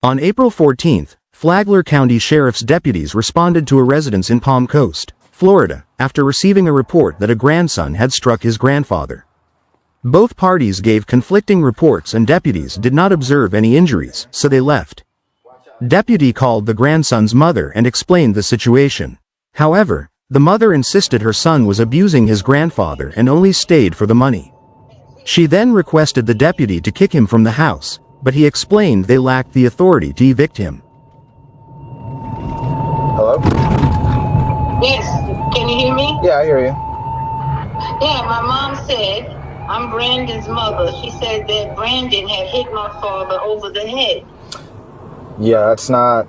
On April 14, Flagler County Sheriff's deputies responded to a residence in Palm Coast, Florida, after receiving a report that a grandson had struck his grandfather. Both parties gave conflicting reports and deputies did not observe any injuries, so they left. Deputy called the grandson's mother and explained the situation. However, the mother insisted her son was abusing his grandfather and only stayed for the money. She then requested the deputy to kick him from the house, but he explained they lacked the authority to evict him. Hello? Yes, can you hear me? Yeah, I hear you. Yeah, my mom said, I'm Brandon's mother. She said that Brandon had hit my father over the head. Yeah, that's not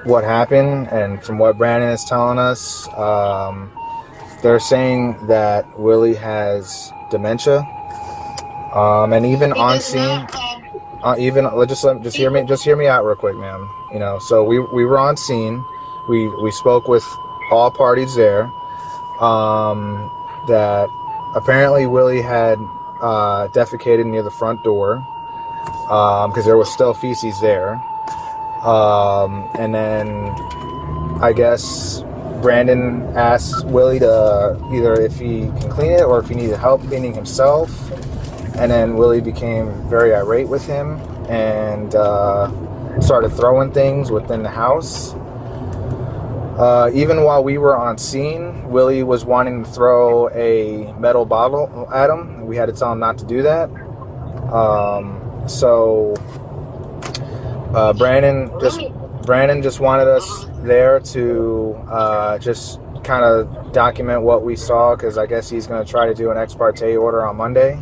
what happened. And from what Brandon is telling us, they're saying that Willie has dementia. And even on scene, just hear me out real quick, ma'am. You know, so we were on scene. We spoke with all parties there. That apparently Willie had defecated near the front door because there was still feces there. And then I guess Brandon asked Willie to either if he can clean it or if he needed help cleaning himself. And then Willie became very irate with him and started throwing things within the house. Even while we were on scene, Willie was wanting to throw a metal bottle at him. We had to tell him not to do that. So Brandon just wanted us there to just kind of document what we saw, because I guess he's going to try to do an ex parte order on Monday.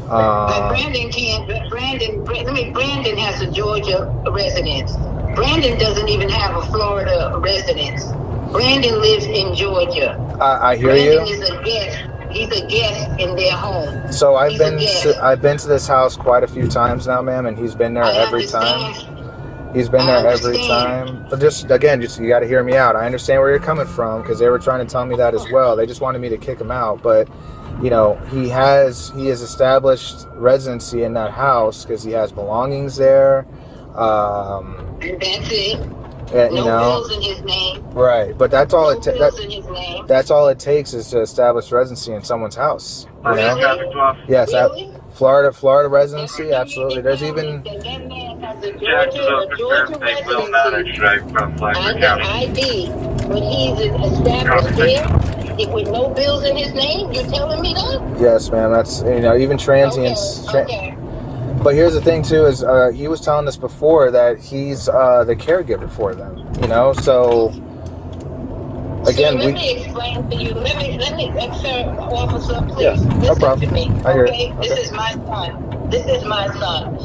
But Brandon can't. Brandon has a Georgia residence. Brandon doesn't even have a Florida residence. Brandon lives in Georgia. I hear Brandon you. Is a guest. He's a guest in their home. So I've been to this house quite a few times now, ma'am, and he's been there every time. He's been there every time. But just you got to hear me out. I understand where you're coming from, because they were trying to tell me that as well. They just wanted me to kick him out, but you know, he has established residency in that house because he has belongings there. And that's it. No bills in his name. Right, but that's all that's all it takes is to establish residency in someone's house. You know? Yes, really? Florida residency, absolutely. There's even That man has a Georgia residency. ID, but he's established there with no bills in his name. You're telling me that? Yes, ma'am. That's even transients. Okay. But here's the thing too: is he was telling us before that he's the caregiver for them. You know, so again, let me explain to you. Let me, sir, officer, please. Yeah, no problem. To me. I hear Okay? it. This is my son. This is my son.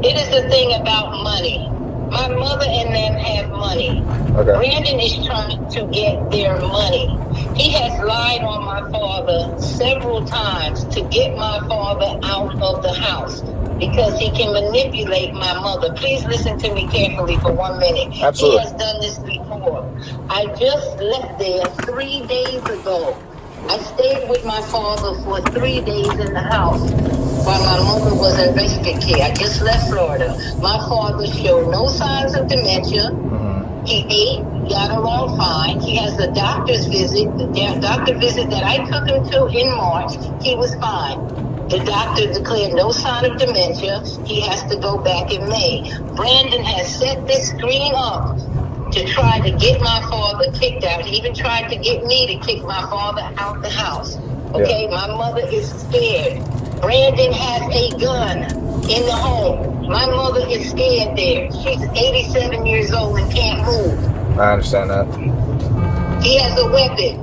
It is the thing about money. My mother and them have money. Okay. Brandon is trying to get their money. He has lied on my father several times to get my father out of the house because he can manipulate my mother. Please listen to me carefully for 1 minute. Absolutely. He has done this before. I just left there 3 days ago. I stayed with my father for 3 days in the house while my mother was in respite care. I just left Florida. My father showed no signs of dementia. He ate, got along fine. He has a doctor's visit. The doctor visit that I took him to in March, he was fine. The doctor declared no sign of dementia. He has to go back in May. Brandon has set this screen up to try to get my father kicked out. He even tried to get me to kick my father out the house. Okay, My mother is scared. Brandon has a gun in the home. My mother is scared there. She's 87 years old and can't move. I understand that. He has a weapon.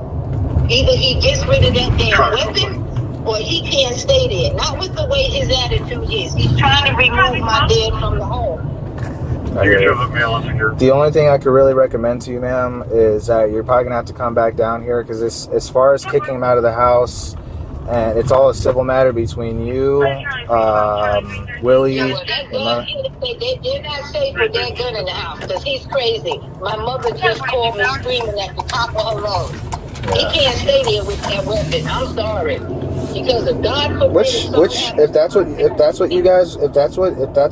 Either he gets rid of that damn weapon or he can't stay there. Not with the way his attitude is. He's trying to remove my dad from the home. The only thing I could really recommend to you, ma'am, is that you're probably going to have to come back down here, because as far as kicking him out of the house, and it's all a civil matter between you, Willie. Yeah, well, they're not safe with that gun in the house because he's crazy. My mother just called me screaming at the top of her lungs. He can't stay there with that weapon. I'm sorry. Because if God forbid if that's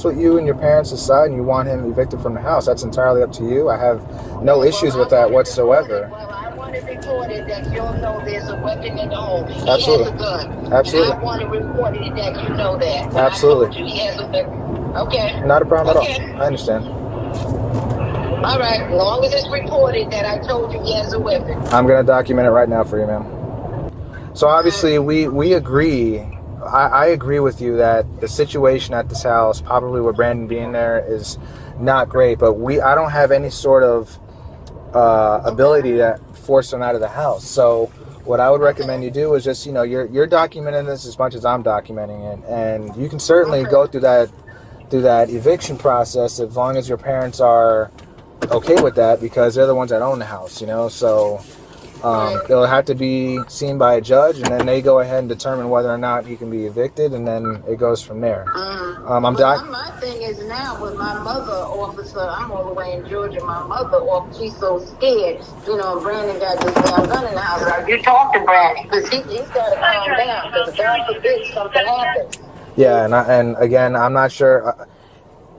what you and your parents decide and you want him evicted from the house, that's entirely up to you. I have no issues with that whatsoever. I want it reported that you'll know there's a weapon in the home. He Absolutely. has a gun. Absolutely. And I want it reported that you know that. Absolutely. I told you he has a weapon. Okay. Not a problem at all. I understand. All right. As long as it's reported that I told you he has a weapon. I'm going to document it right now for you, ma'am. So obviously we agree. I agree with you that the situation at this house, probably with Brandon being there, is not great. But I don't have any sort of ability to force him out of the house. So what I would recommend you do is just, you're documenting this as much as I'm documenting it, and you can certainly go through that eviction process as long as your parents are okay with that, because they're the ones that own the house. So. It'll have to be seen by a judge, and then they go ahead and determine whether or not he can be evicted, and then it goes from there. My thing is now with my mother officer, I'm all the way in Georgia. My mother she's so scared. Brandon got this damn gun in the house. You talk to Brandon, because he's got to calm down, because God forbid something happens. Yeah, and again, I'm not sure.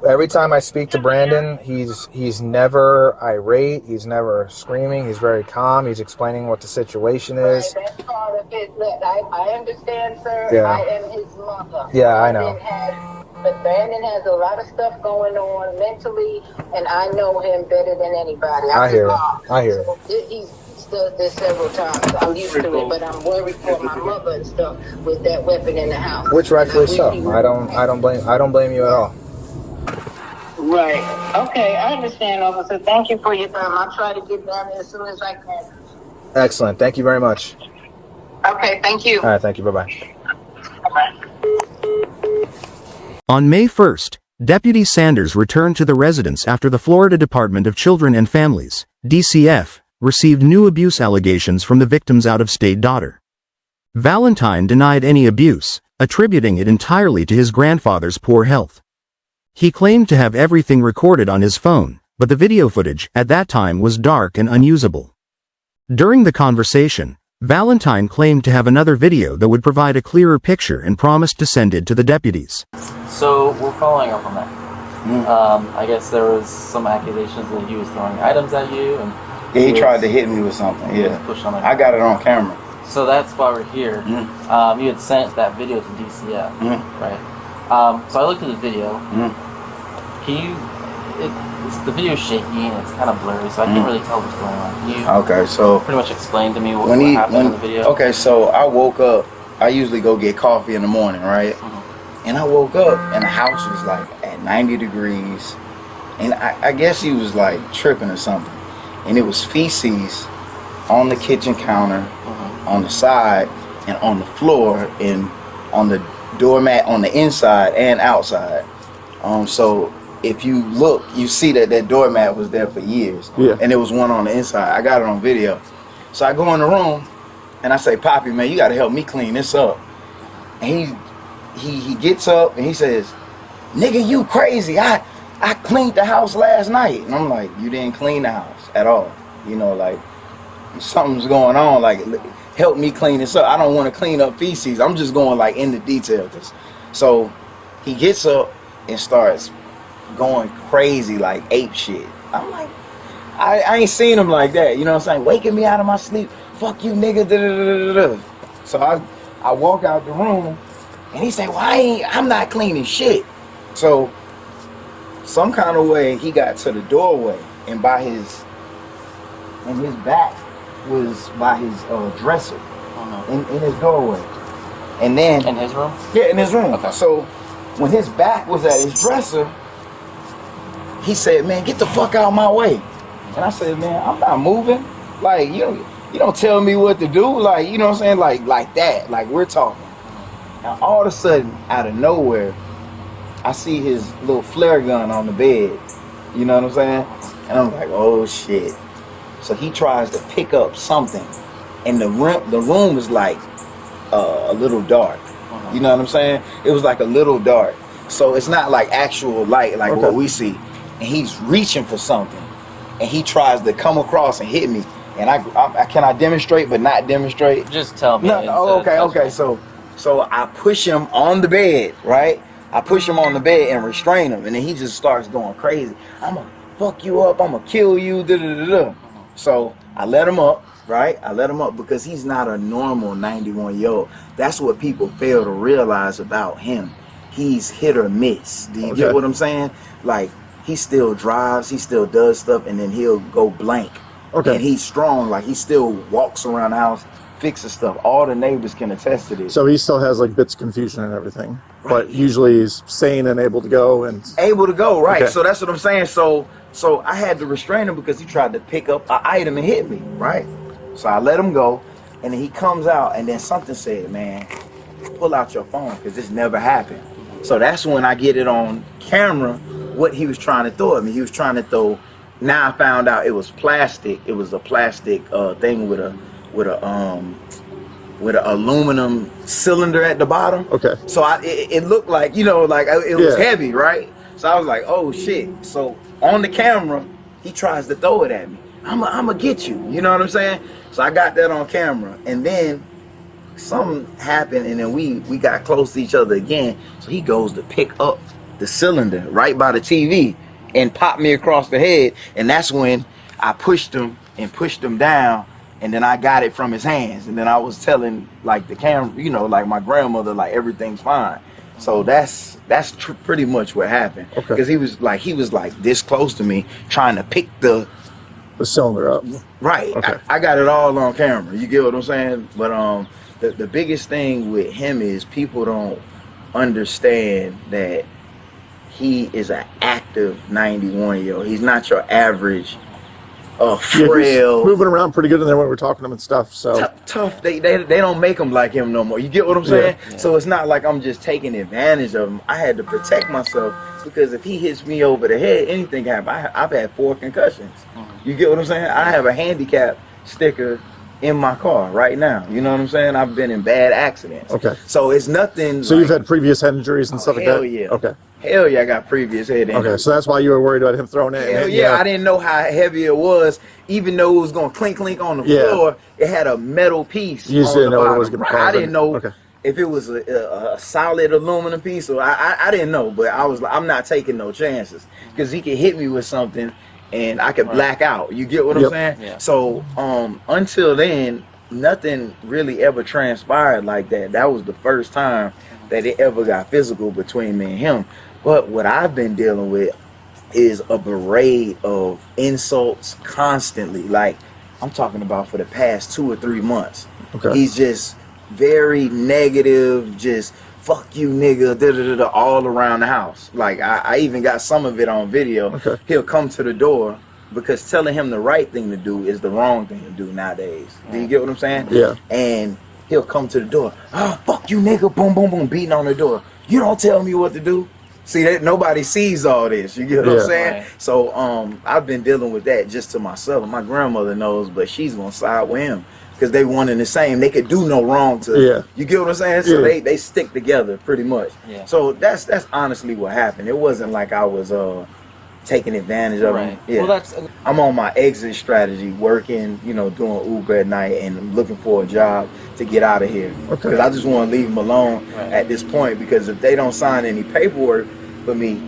Every time I speak to Brandon, he's never irate. He's never screaming. He's very calm. He's explaining what the situation is. Right, that's part of it. I understand, sir. Yeah. I am his mother. Yeah, I know. But Brandon has a lot of stuff going on mentally, and I know him better than anybody. I hear it. He's done this several times. I'm used to it, but I'm worried for my mother and stuff with that weapon in the house. Which rightfully so. I don't blame you at all. Right. Okay, I understand, officer. Thank you for your time. I'll try to get down there as soon as I can. Excellent. Thank you very much. Okay, thank you. All right, thank you. Bye-bye. Bye-bye. On May 1st, Deputy Sanders returned to the residence after the Florida Department of Children and Families, DCF, received new abuse allegations from the victim's out-of-state daughter. Valentine denied any abuse, attributing it entirely to his grandfather's poor health. He claimed to have everything recorded on his phone, but the video footage at that time was dark and unusable. During the conversation, Valentine claimed to have another video that would provide a clearer picture and promised to send it to the deputies. So we're following up on that. I guess there was some accusations that he was throwing items at you, and he tried to hit me with something. Yeah, I got it on camera. So that's why we're here. You had sent that video to DCF, right? So I looked at the video. The video's shaky and it's kind of blurry, so I can't really tell what's going on. Can you so pretty much explain to me what happened in the video? Okay, so I woke up. I usually go get coffee in the morning, right? And I woke up and the house was like at 90 degrees. And I guess he was like tripping or something. And it was feces on the kitchen counter, on the side, and on the floor, and on the doormat on the inside and outside. So if you look, you see that doormat was there for years. Yeah. And there was one on the inside. I got it on video. So I go in the room and I say, Poppy, man, you got to help me clean this up. And he gets up and he says, nigga, you crazy. I cleaned the house last night. And I'm like, you didn't clean the house at all. Like something's going on. Like, help me clean this up. I don't want to clean up feces. I'm just going like into details. So he gets up and starts going crazy, like ape shit. I'm like, I ain't seen him like that. You know what I'm saying? Waking me out of my sleep. Fuck you, nigga. Da, da, da, da, da. So I walk out the room and he said, well, I'm not cleaning shit. So some kind of way he got to the doorway, and his back was by his dresser in his doorway. And then in his room? Yeah, in his room. Okay. So when his back was at his dresser, he said, man, get the fuck out of my way. And I said, man, I'm not moving. Like, you don't tell me what to do. Like, you know what I'm saying? Like that. Like, we're talking. Now, all of a sudden, out of nowhere, I see his little flare gun on the bed. You know what I'm saying? And I'm like, oh, shit. So he tries to pick up something. And the room is like a little dark. You know what I'm saying? It was like a little dark. So it's not like actual light like what we see. And he's reaching for something. And he tries to come across and hit me. And I can I demonstrate but not demonstrate? Just tell me. No, okay. So So I push him on the bed, right? I push him on the bed and restrain him, and then he just starts going crazy. I'm gonna fuck you up. I'm gonna kill you. Da, da, da, da. So I let him up, right? I let him up because he's not a normal 91-year-old. That's what people fail to realize about him. He's hit or miss. Do you get what I'm saying? Like, he still drives, he still does stuff, and then he'll go blank. Okay. And he's strong. Like, he still walks around the house, fixes stuff. All the neighbors can attest to this. So he still has like bits of confusion and everything, right. But usually he's sane and able to go. Able to go, right? Okay. So that's what I'm saying. So I had to restrain him because he tried to pick up an item and hit me, right? So I let him go, and then he comes out, and then something said, "Man, pull out your phone because this never happened." So that's when I get it on camera what he was trying to throw at me. He was trying to throw. Now I found out it was plastic. It was a plastic thing with a aluminum cylinder at the bottom. Okay. So it looked like, you know, like it was heavy, right? So I was like, oh shit. So on the camera, he tries to throw it at me. I'm gonna get you. You know what I'm saying? So I got that on camera, and then something happened, and then we got close to each other again. So he goes to pick up the cylinder right by the TV and popped me across the head, and that's when I pushed him down. And then I got it from his hands, and then I was telling like the camera, you know, like my grandmother, like everything's fine. So that's pretty much what happened. Okay. Because he was like this close to me, trying to pick the cylinder up. Right. Okay. I got it all on camera. You get what I'm saying? But the biggest thing with him is people don't understand that he is an active 91-year-old. He's not your average. Frail, moving around pretty good in there when we're talking to him and stuff. So tough. They don't make him like him no more. You get what I'm saying? Yeah. So it's not like I'm just taking advantage of him. I had to protect myself because if he hits me over the head, anything can happen. I've had 4 concussions. You get what I'm saying? I have a handicap sticker in my car right now. You know what I'm saying? I've been in bad accidents. Okay. So it's nothing. So like, you've had previous head injuries and stuff like that? Hell yeah. Okay. Hell yeah, I got previous head injuries. Okay, so that's why you were worried about him throwing it. Hell yeah, I didn't know how heavy it was. Even though it was going to clink on the floor, it had a metal piece. You just didn't know it was going to cause I didn't know if it was a solid aluminum piece. Or I didn't know, but I was like, I'm not taking no chances because he could hit me with something and I could black out. You get what I'm saying? Yeah. So until then, nothing really ever transpired like that. That was the first time that it ever got physical between me and him. But what I've been dealing with is a parade of insults constantly. Like, I'm talking about for the past 2 or 3 months. Okay. He's just very negative, just fuck you nigga, da da da, all around the house. Like, I even got some of it on video. Okay. He'll come to the door because telling him the right thing to do is the wrong thing to do nowadays. Do you get what I'm saying? Yeah. And he'll come to the door. Oh, fuck you nigga, boom, boom, boom, beating on the door. You don't tell me what to do. See, that nobody sees all this. You get what I'm saying? Right. So I've been dealing with that just to myself. My grandmother knows, but she's gonna side with him because they one and the same. They could do no wrong to you get what I'm saying? So they stick together pretty much. Yeah. So that's honestly what happened. It wasn't like I was taking advantage of him. Yeah. Well, I'm on my exit strategy, working, you know, doing Uber at night and looking for a job to get out of here. Because I just want to leave them alone at this point, because if they don't sign any paperwork for me,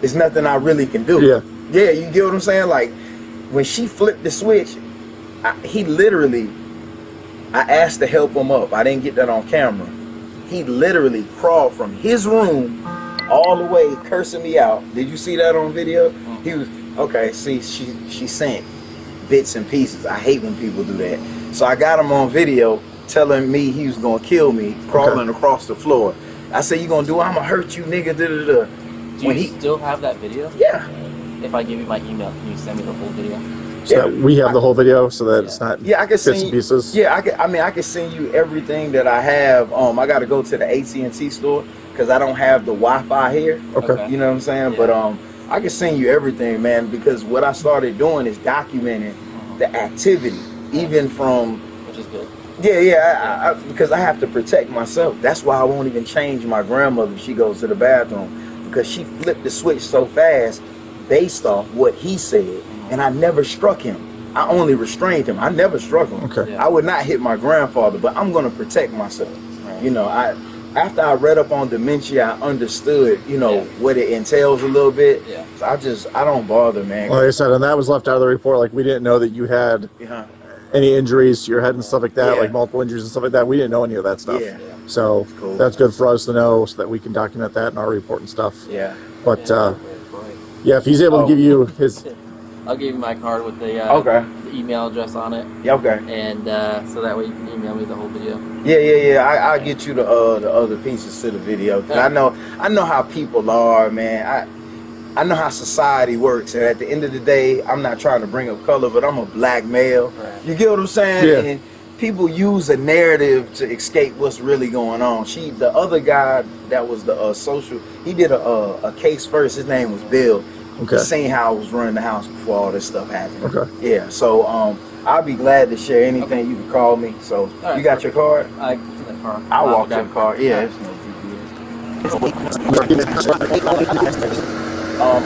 it's nothing I really can do. Yeah, you get what I'm saying? Like, when she flipped the switch, I asked to help him up. I didn't get that on camera. He literally crawled from his room all the way cursing me out. Did you see that on video? He was, see, she sent bits and pieces. I hate when people do that. So I got him on video telling me he was gonna kill me, crawling across the floor. I said, you gonna do it? I'm gonna hurt you, nigga, da da da. Do you still have that video? Yeah. If I give you my email, can you send me the whole video? So we have the whole video, so that it's not I can bits send and pieces. Yeah, I can send you everything that I have. I got to go to the AT&T store because I don't have the Wi-Fi here. Okay. You know what I'm saying? Yeah. But I can send you everything, man, because what I started doing is documenting the activity, even from. Which is good. Yeah, because I have to protect myself. That's why I won't even change my grandmother if she goes to the bathroom, because she flipped the switch so fast based off what he said. And I never struck him. I only restrained him. I never struck him. Okay. Yeah. I would not hit my grandfather, but I'm going to protect myself. Right. you know, after I read up on dementia, I understood, you know, what it entails a little bit. Yeah. So I don't bother, man. Like I said, and that was left out of the report. Like, we didn't know that you had any injuries to your head and stuff like that, like multiple injuries and stuff like that. We didn't know any of that stuff. Yeah. So Cool. that's good for us to know, so that we can document that in our report and stuff. Yeah. But yeah, if he's able to give you his, I'll give you my card with the Okay. the email address on it, Yeah, okay. and so that way you can email me the whole video. Yeah. I'll get you the other pieces to the video. 'Cause I know how people are, man. I know how society works, and at the end of the day, I'm not trying to bring up color, but I'm a black male. Right. You get what I'm saying? Yeah. And people use a narrative to escape what's really going on. The other guy that was the social, he did a case first. His name was Bill. Okay. He seen how I was running the house before all this stuff happened. Okay. Yeah. So I'll be glad to share anything. Okay. You can call me. So right, you got your card? I can see that car. I'll walk to the car. Yeah. It's no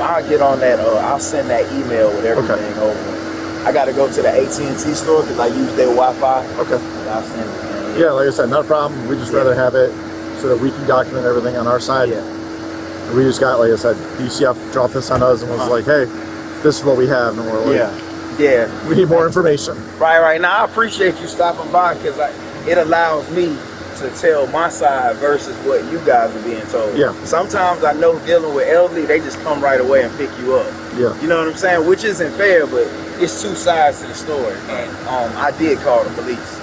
I'll get on that. I'll send that email with everything over. I got to go to the AT&T store because I use their Wi-Fi. okay. I'll send it. Yeah, like I said, not a problem. We just rather have it so that we can document everything on our side. Yeah. We just got, like I said, DCF dropped this on us and was like, hey, this is what we have. And we're like, Yeah. we need more information. Right now. I appreciate you stopping by because it allows me to tell my side versus what you guys are being told. Yeah. Sometimes I know dealing with elderly, they just come right away and pick you up. Yeah. You know what I'm saying? Which isn't fair, but it's two sides to the story. And I did call the police.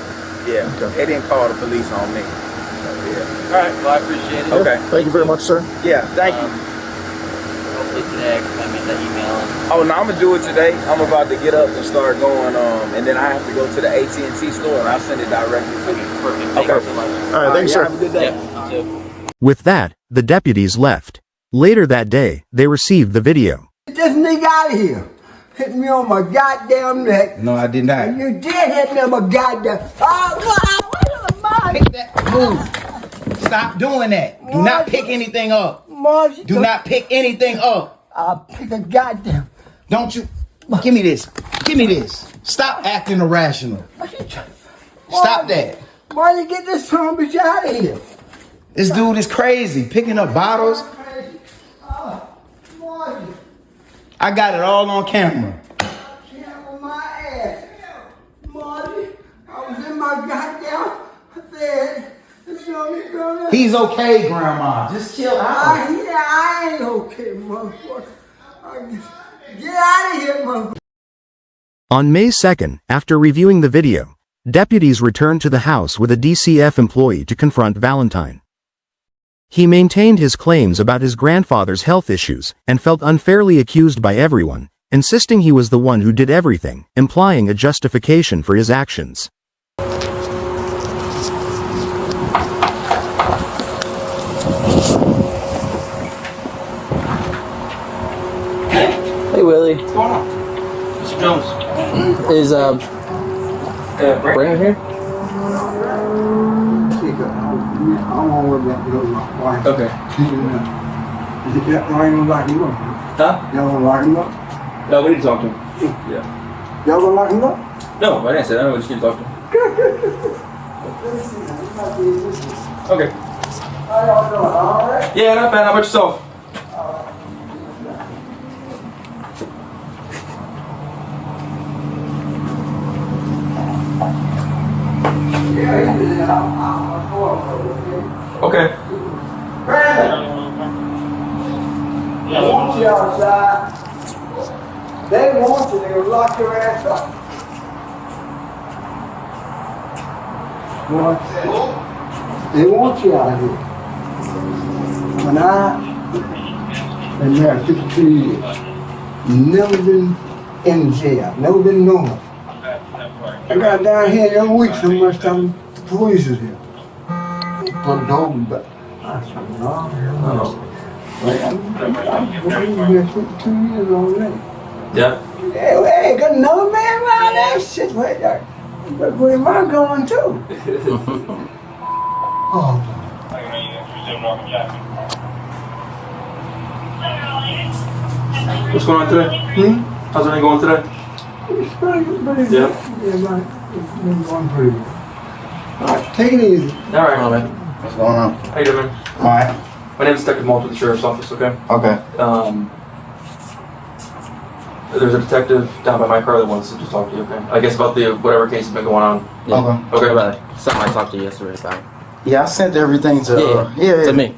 Yeah. Okay. They didn't call the police on me. All right. Well, I appreciate it. Okay. Thank you very much, sir. Yeah. Thank you. Hopefully today I can make that email. Oh no, I'm gonna do it today. I'm about to get up and start going. And then I have to go to the AT&T store and I'll send it directly to you. Perfect. Thank you so much. All right, thanks, sir. Have a good day. Yeah. You too. With that, the deputies left. Later that day, they received the video. Get this nigga out of here. Hit me on my goddamn neck. No, I did not. And you did hit me on my goddamn. Oh, Pick that. Move. Stop doing that. Do not pick anything up. Marcy, Do not pick anything up. I'll pick a goddamn. Don't you? Give me this. Give me this. Stop acting irrational. Stop that. Marcy, get this son bitch out of here. This dude is crazy. Picking up bottles. Marcy, I got it all on camera. she on my ass. Marcy, I was in my goddamn bed. He's okay, Grandma. Just chill out. I ain't okay, motherfucker. Get out of here, motherfucker. On May 2nd, after reviewing the video, deputies returned to the house with a DCF employee to confront Valentine. He maintained his claims about his grandfather's health issues and felt unfairly accused by everyone, insisting he was the one who did everything, implying a justification for his actions. Hey Willie. What's going on? Mr. Jones. Is Brandon here? I don't worry about my wife. Okay. Y'all gonna lock him up? Huh? Y'all gonna lock him up? No, we need to talk to him. Yeah. Y'all gonna lock him up? No, I didn't say that. We just need to talk to him. Okay. How y'all doing? All right? Yeah, not bad. How about yourself? Okay. They want you outside. They want you. They will lock your ass up. They want you out of here. When I been married 52 years, never been in jail, never been normal. I got down here the other week so much time the police is here. Put a dog back. I said, no. I've been here 52 years already. Yeah. Hey, got another man around that shit right there. But where am I going to? Oh. What's going on today? How's everything going today? It's pretty good. Yeah. Yeah, right. It's been going pretty good. All right, take it easy. All right. Come on, man. What's going on? How you doing? All right. My name is Detective Malt with the Sheriff's Office, okay? Okay. There's a detective down by my car that wants to just talk to you, okay? I guess about the whatever case has been going on. Yeah. Okay. Something I talked to you yesterday about. Yeah, I sent everything to to me.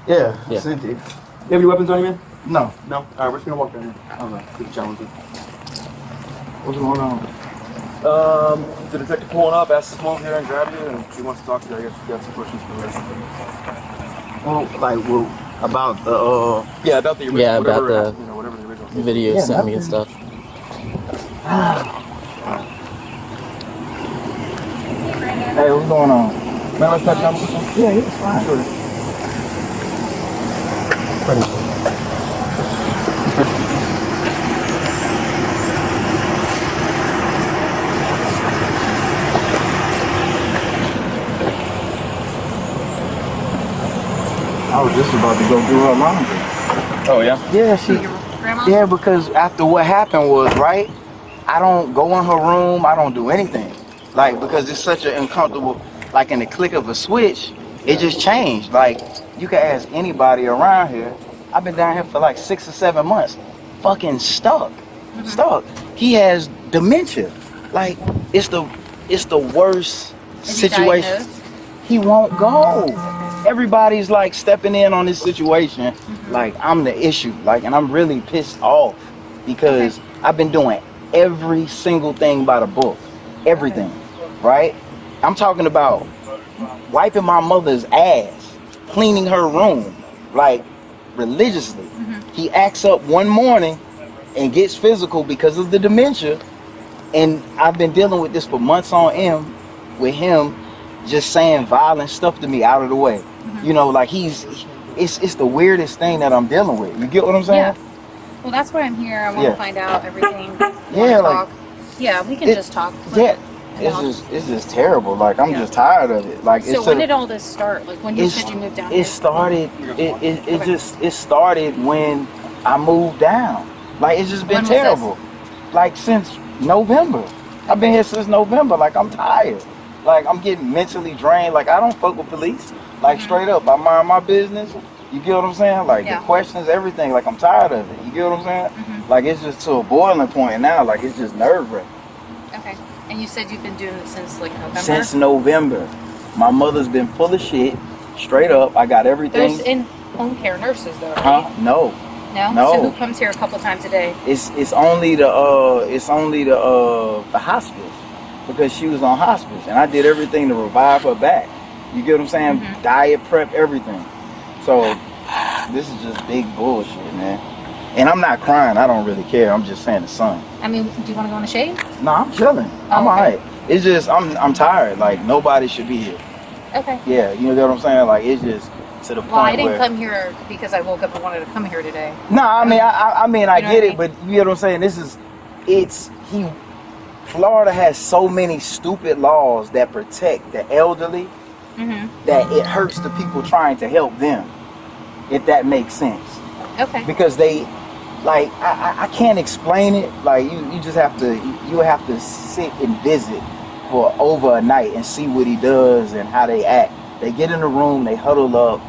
Yeah, Yeah. I sent it. You have any weapons on you, man? No. No? Alright, we're just gonna walk down here. Okay. Good challenge. What's going on? The detective pulling up, asked to come over here and grab you, and she wants to talk to you. I guess you got some questions for her. Well, about the Yeah, about the original. Yeah, about whatever the happened, you know, whatever the original. Video you sent me and stuff. Hey, what's going on? Man, let's touch down. Yeah, it's fine. Sure. I was just about to go do her laundry. Oh, yeah? Yeah, Yeah, because after what happened was, right, I don't go in her room, I don't do anything. Like, because it's such an uncomfortable, like in the click of a switch, it just changed. Like, you can ask anybody around here. I've been down here for like 6 or 7 months, fucking stuck. He has dementia. Like, it's the worst situation. He won't go. Everybody's like stepping in on this situation, like I'm the issue, like, and I'm really pissed off because I've been doing every single thing by the book, everything, right? I'm talking about wiping my mother's ass, cleaning her room, like religiously. He acts up one morning and gets physical because of the dementia, and I've been dealing with this for months on end with him just saying violent stuff to me out of the way. You know, like it's the weirdest thing that I'm dealing with. You get what I'm saying? Yeah. Well, that's why I'm here. I want to find out everything. Yeah, like, yeah, we can just talk. Yeah, it's just terrible. Like, I'm just tired of it. Like, so when did all this start? Like, when you said you moved down here? It started. It started when I moved down. Like, it's just been terrible. Like, since November. I've been here since November. Like, I'm tired. Like, I'm getting mentally drained. Like, I don't fuck with police. Like, straight up, I mind my business. You get what I'm saying? Like, the questions, everything. Like, I'm tired of it. You get what I'm saying? Like, it's just to a boiling point now. Like, it's just nerve-wracking. Okay. And you said you've been doing it since, like, November? Since November. My mother's been full of shit. Straight up, I got everything. There's in-home care nurses, though, right? Huh? No. No? So who comes here a couple times a day? It's only the hospice. Because she was on hospice, and I did everything to revive her back. You get what I'm saying? Diet, prep, everything. So this is just big bullshit, man. And I'm not crying. I don't really care. I'm just saying the sun. I mean, do you want to go in the shade? No, I'm chilling. I'm alright. It's just I'm tired. Like, nobody should be here. Okay. Yeah, you know what I'm saying? Like, it's just to the point Well, I didn't where, come here because I woke up and wanted to come here today. No, I mean, I mean, I You know get what I it, but you know what I'm saying? Florida has so many stupid laws that protect the elderly that it hurts the people trying to help them, if that makes sense. Okay. Because they, like, I can't explain it. Like, you just have to, you have to sit and visit for over a night and see what he does and how they act. They get in the room, they huddle up,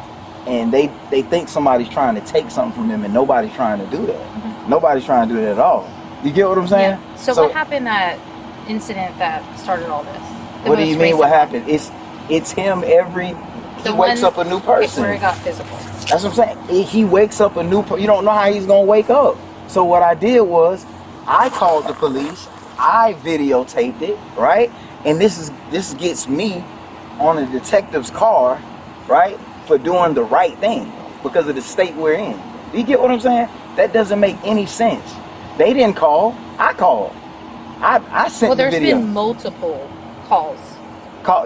and they think somebody's trying to take something from them, and nobody's trying to do that. Nobody's trying to do that at all. You get what I'm saying? Yeah. So what happened that incident that started all this? What do you mean what happened? It's him he wakes up a new person. Where he got physical. That's what I'm saying. He wakes up a new person. You don't know how he's going to wake up. So what I did was I called the police. I videotaped it, right? And this gets me on a detective's car, right? For doing the right thing because of the state we're in. Do you get what I'm saying? That doesn't make any sense. They didn't call. I called. I sent the video. Well, there's been multiple calls.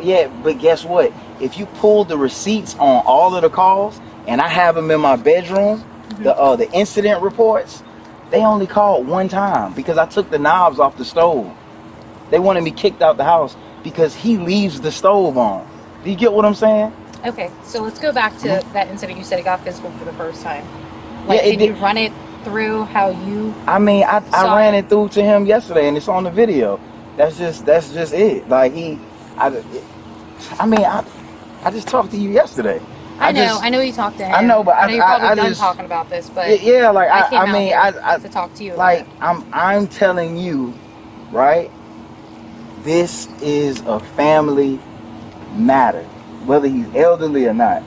Yeah, but guess what? If you pull the receipts on all of the calls, and I have them in my bedroom, the incident reports, they only called one time because I took the knobs off the stove. They wanted me kicked out the house because he leaves the stove on. Do you get what I'm saying? Okay, so let's go back to that incident. You said it got physical for the first time. Like, Yeah, did you run it through how you? I mean, I ran it through to him yesterday, and it's on the video. That's just it. Like I just talked to you yesterday. I know you talked to him. I know, but I know you're probably done just talking about this, but yeah, like I came I mean, out here to talk to you. Like I'm telling you, right? This is a family matter, whether he's elderly or not.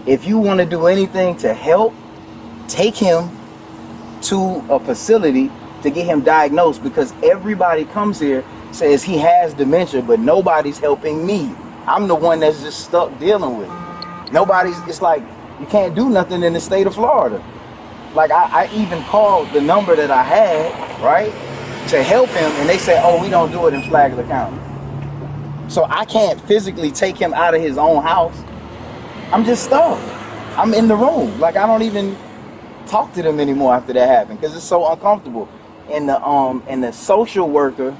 If you want to do anything to help, take him to a facility to get him diagnosed, because everybody comes here says he has dementia, but nobody's helping me. I'm the one that's just stuck dealing with it. It's like you can't do nothing in the state of Florida. Like I even called the number that I had, right, to help him, and they said, oh, we don't do it in Flagler County. So I can't physically take him out of his own house. I'm just stuck. I'm in the room. Like I don't even talk to them anymore after that happened, because it's so uncomfortable. And the social worker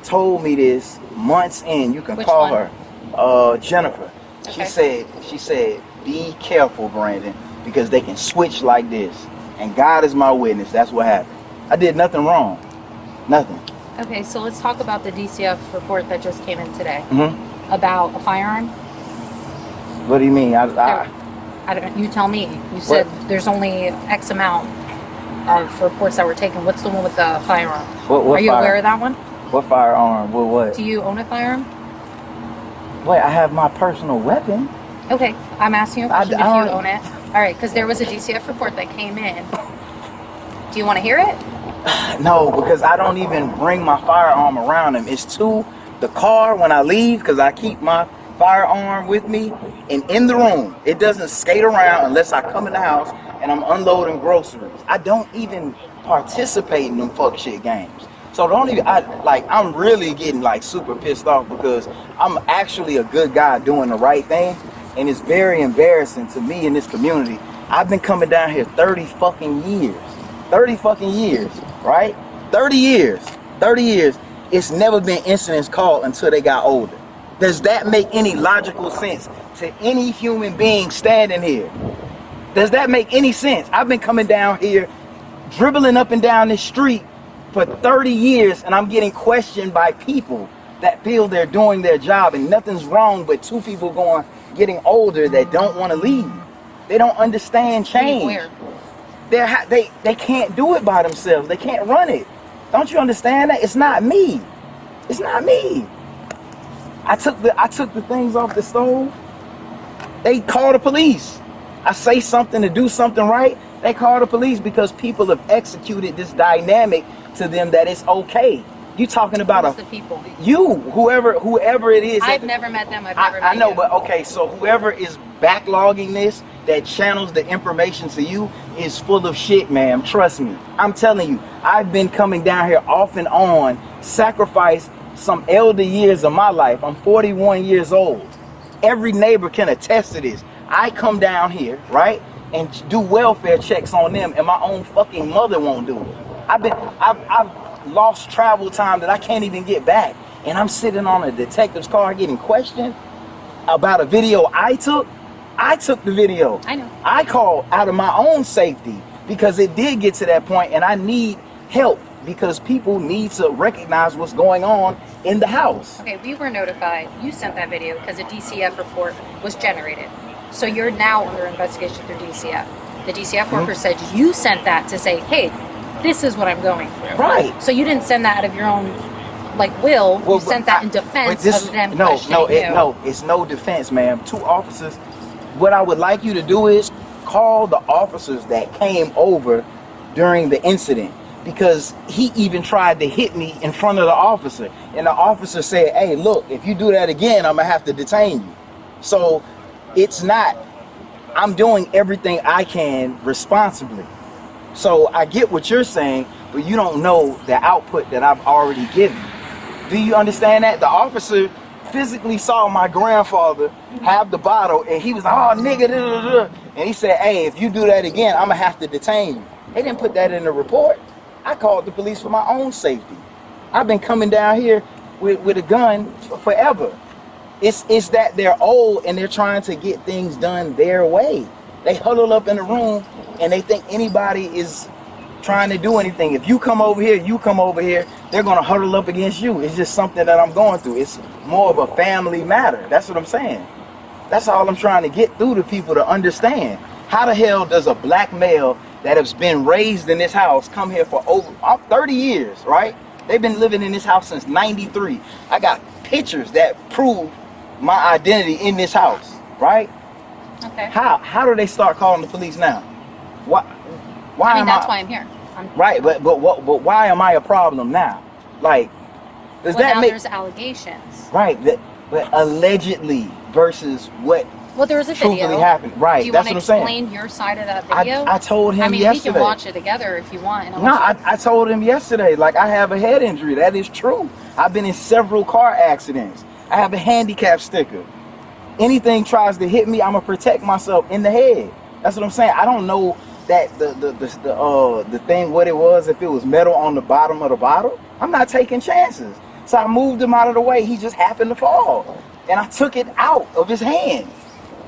told me this months in. You can Which call one? her Jennifer. Okay. She said be careful, Brandon, because they can switch like this, and God is my witness, that's what happened. I did nothing wrong. Nothing. Okay, so let's talk about the DCF report that just came in today about a firearm. What do you mean? I don't. You tell me. You said there's only X amount of reports that were taken. What's the one with the firearm? What Are you aware of that one? What firearm? What? Do you own a firearm? Wait, I have my personal weapon. Okay, I'm asking you a question if you own it. All right, because there was a DCF report that came in. Do you want to hear it? No, because I don't even bring my firearm around him. It's to the car when I leave, because I keep my firearm with me, and in the room. It doesn't skate around unless I come in the house and I'm unloading groceries. I don't even participate in them fuck shit games. So I'm really getting like super pissed off, because I'm actually a good guy doing the right thing, and it's very embarrassing to me in this community. I've been coming down here 30 fucking years. 30 fucking years, right? 30 years. 30 years. It's never been incidents called until they got older. Does that make any logical sense to any human being standing here? Does that make any sense? I've been coming down here, dribbling up and down this street for 30 years, and I'm getting questioned by people that feel they're doing their job, and nothing's wrong but two people getting older that don't want to leave. They don't understand change. They can't do it by themselves. They can't run it. Don't you understand that? It's not me. It's not me. I took the things off the stove. They call the police. I say something to do something right, they call the police, because people have executed this dynamic to them that it's okay. You talking about the people? Whoever it is. I've never met them. I know, but okay, so whoever is backlogging this, that channels the information to you, is full of shit, ma'am. Trust me. I'm telling you, I've been coming down here off and on, sacrificed some elder years of my life. I'm 41 years old. Every neighbor can attest to this. I come down here, right, and do welfare checks on them, and my own fucking mother won't do it. I've lost travel time that I can't even get back, and I'm sitting on a detective's car getting questioned about a video I took. I took the video. I know. I called out of my own safety, because it did get to that point, and I need help, because people need to recognize what's going on in the house. Okay, we were notified. You sent that video because a DCF report was generated. So you're now under investigation through DCF. The DCF worker said you sent that to say, hey, this is what I'm going through. Right. So you didn't send that out of your own will. You sent that in defense of them questioning you. No, it's no defense, ma'am. Two officers. What I would like you to do is call the officers that came over during the incident, because he even tried to hit me in front of the officer, and the officer said, hey, look, if you do that again, I'm gonna have to detain you. So it's not, I'm doing everything I can responsibly. So I get what you're saying, but you don't know the output that I've already given. Do you understand that? The officer physically saw my grandfather have the bottle, and he was like, oh, nigga, da, da, da. And he said, hey, if you do that again, I'm gonna have to detain you. They didn't put that in the report. I called the police for my own safety. I've been coming down here with a gun forever. It's that they're old and they're trying to get things done their way. They huddle up in the room and they think anybody is trying to do anything. If you come over here, they're gonna huddle up against you. It's just something that I'm going through. It's more of a family matter. That's what I'm saying. That's all I'm trying to get through to people to understand. How the hell does a black male that has been raised in this house come here for over 30 years, right? They've been living in this house since 93. I got pictures that prove my identity in this house, right? Okay. How do they start calling the police now? Why I mean, am that's why I'm here. Right, but why am I a problem now? Like, does that now make... there's allegations. Right, but allegedly versus what Well, there was a truthfully video. happened. Right, Do you that's want what to I'm saying. explain your side of that video? I told him yesterday. I mean, we can watch it together if you want. And I told him yesterday, like, I have a head injury. That is true. I've been in several car accidents. I have a handicap sticker. Anything tries to hit me, I'm gonna protect myself in the head. That's what I'm saying. I don't know that the thing what it was, if it was metal on the bottom of the bottle. I'm not taking chances. So I moved him out of the way. He just happened to fall. And I took it out of his hand.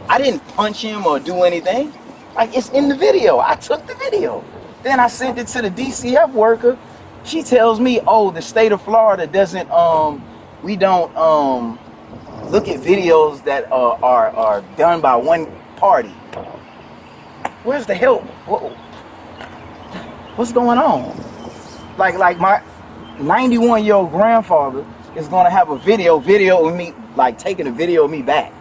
I didn't punch him or do anything. Like, it's in the video. I took the video. Then I sent it to the DCF worker. She tells me, oh, the state of Florida doesn't, we don't look at videos that are done by one party. Where's the help? What's going on? Like my 91-year-old grandfather is gonna have a video of me, like taking a video of me back.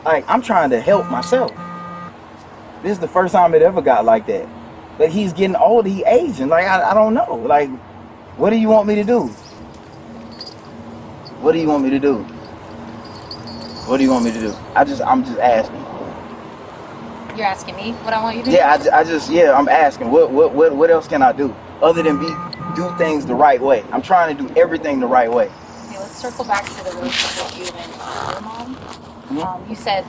Like, I'm trying to help myself. This is the first time it ever got like that. But he's getting older, he aging. Like, I don't know. Like, what do you want me to do? What do you want me to do? What do you want me to do? I'm just asking. You're asking me what I want you to do? Yeah, I'm asking. What else can I do other than do things the right way? I'm trying to do everything the right way. Okay, let's circle back to the relationship with you and your mom. Mm-hmm. You said,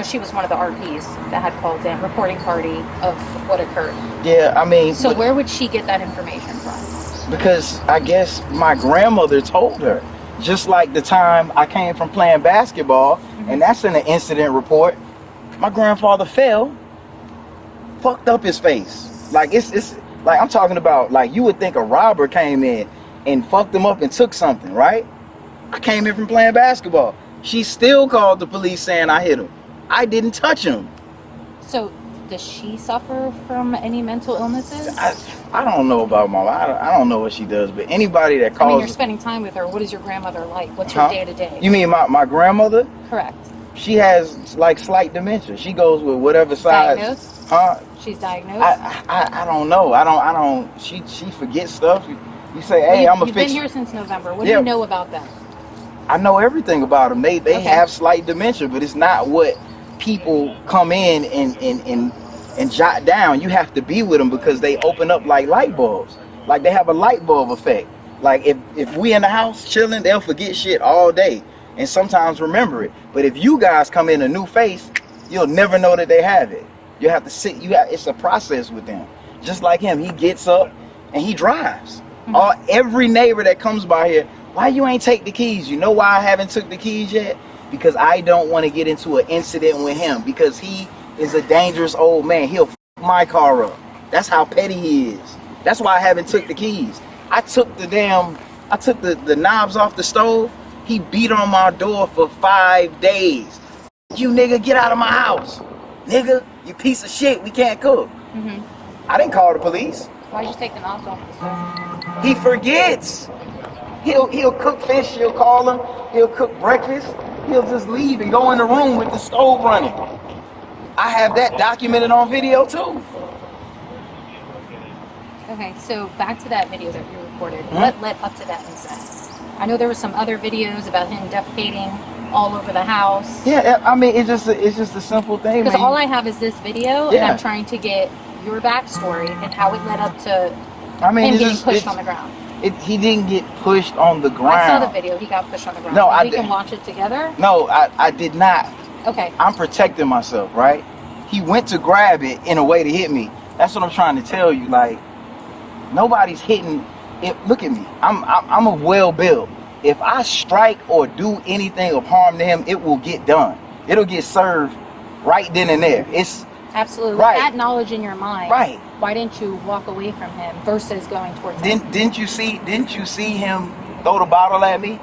she was one of the RPs that had called in, reporting party of what occurred. Yeah, I mean... So where would she get that information from? Because I guess my grandmother told her. Just like the time I came from playing basketball, and that's in the incident report, my grandfather fell, fucked up his face. Like, it's like, I'm talking about, like, you would think a robber came in and fucked him up and took something, right? I came in from playing basketball. She still called the police saying I hit him. I didn't touch him. So, does she suffer from any mental illnesses? I don't know about mom. I don't know what she does, but anybody that calls... I mean, you're spending time with her. What is your grandmother like? What's her day-to-day? You mean my grandmother? Correct. She has, like, slight dementia. She goes with whatever size... Diagnosed? Huh? She's diagnosed? I don't know. I don't... She forgets stuff. You say, hey, I'm a You've been here since November. What do Yeah. you know about them? I know everything about them. They have slight dementia, but it's not what people come in and jot down. You have to be with them because they open up like light bulbs. Like, they have a light bulb effect. Like, if we in the house chilling, they'll forget shit all day and sometimes remember it. But if you guys come in a new face, you'll never know that they have it. You have to sit. It's a process with them. Just like him, he gets up and he drives. Every neighbor that comes by here, why you ain't take the keys? You know why I haven't took the keys yet? Because I don't want to get into an incident with him, because he is a dangerous old man. He'll f my car up. That's how petty he is. That's why I haven't took the keys. I took the knobs off the stove. He beat on my door for 5 days. You nigga, get out of my house. Nigga, you piece of shit, we can't cook. I didn't call the police. Why'd you take the knobs off the stove? He forgets. He'll cook fish, he'll call him, he'll cook breakfast, he'll just leave and go in the room with the stove running. I have that documented on video too. Okay, so back to that video that you recorded. What led up to that incident? I know there were some other videos about him defecating all over the house. Yeah, I mean, it's just a simple thing. Because all I have is this video, and I'm trying to get your backstory and how it led up to him getting pushed on the ground. He didn't get pushed on the ground. I saw the video. He got pushed on the ground. No, we can watch it together. No, I did not. Okay. I'm protecting myself, right? He went to grab it in a way to hit me. That's what I'm trying to tell you. Like, nobody's hitting it. Look at me. I'm a well built. If I strike or do anything of harm to him, it will get done. It'll get served right then and there. It's absolutely right. That knowledge in your mind. Right. Why didn't you walk away from him versus going towards him? Didn't you see him throw the bottle at me?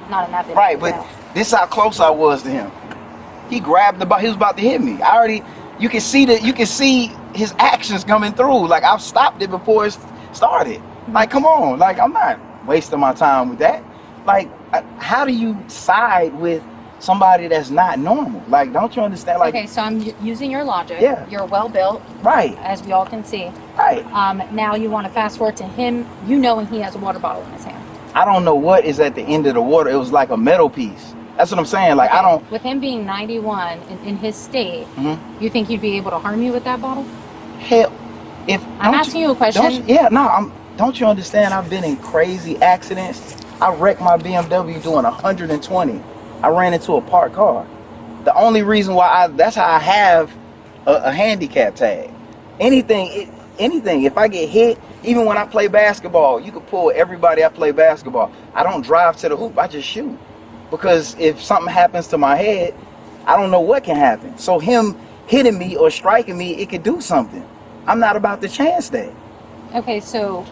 Not in that video. Right, but this is how close I was to him. He grabbed the ball. He was about to hit me. You can see his actions coming through. Like, I've stopped it before it started. Like, come on. Like, I'm not wasting my time with that. Like, how do you side with somebody that's not normal? Like, don't you understand? Like, okay, so I'm using your logic. Yeah. You're well built. Right. As we all can see. Right. Now you want to fast forward to him, knowing he has a water bottle in his hand. I don't know what is at the end of the water. It was like a metal piece. That's what I'm saying. Like, okay. I don't. With him being 91 in his state, you think he'd be able to harm you with that bottle? Hell, I'm asking you a question. Don't you understand? I've been in crazy accidents. I wrecked my BMW doing 120. I ran into a parked car. The only reason why that's how I have a handicap tag. Anything, if I get hit, even when I play basketball, you can pull everybody I play basketball. I don't drive to the hoop, I just shoot. Because if something happens to my head, I don't know what can happen. So him hitting me or striking me, it could do something. I'm not about to chance that. Okay, so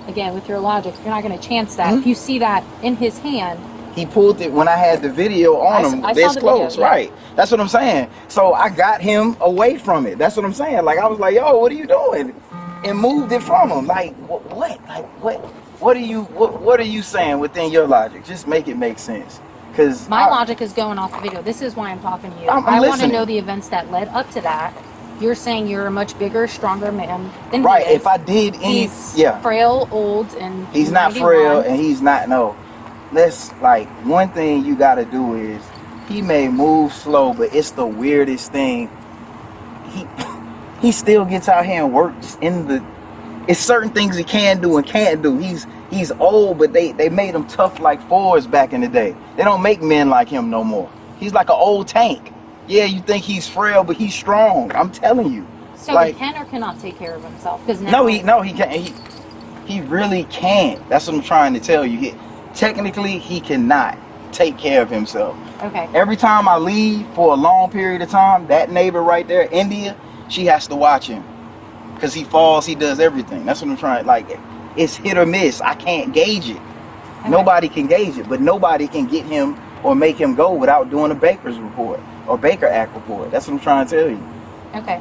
again, with your logic, you're not going to chance that. If you see that in his hand. He pulled it when I had the video on him this close, video, yeah. right? That's what I'm saying. So I got him away from it. That's what I'm saying. Like, I was like, yo, what are you doing? And moved it from him. Like, what? Like, what are you saying within your logic? Just make it make sense. Because my logic is going off the video. This is why I'm talking to you. I want to know the events that led up to that. You're saying you're a much bigger, stronger man than right. he is. If I did any, he's frail, old, and he's not 91. frail, and he's not Let's, like, one thing you got to do is, he may move slow, but it's the weirdest thing. He still gets out here and works it's certain things he can do and can't do. He's old, but they made him tough like Fords back in the day. They don't make men like him no more. He's like an old tank. Yeah, you think he's frail, but he's strong. I'm telling you. So he can or cannot take care of himself? Because he can't. He really can't. That's what I'm trying to tell you. Technically, he cannot take care of himself. Okay. Every time I leave for a long period of time, that neighbor right there, India, she has to watch him. Because he falls, he does everything. That's what I'm trying. Like, it's hit or miss. I can't gauge it. Okay. Nobody can gauge it, but nobody can get him or make him go without doing a Baker's report or Baker Act report. That's what I'm trying to tell you. Okay.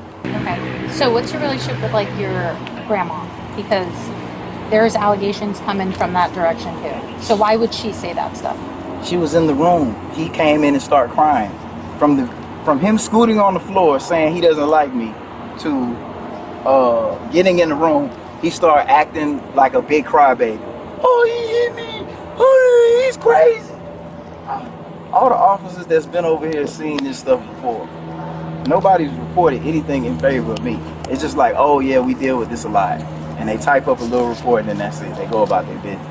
So what's your relationship with, like, your grandma? Because there's allegations coming from that direction too. So why would she say that stuff? She was in the room. He came in and started crying. From him scooting on the floor saying he doesn't like me to getting in the room, he started acting like a big crybaby. Oh, he hit me. Oh, he's crazy. All the officers that's been over here seen this stuff before. Nobody's reported anything in favor of me. It's just like, oh yeah, we deal with this a lot. And they type up a little report and then that's it. They go about their business.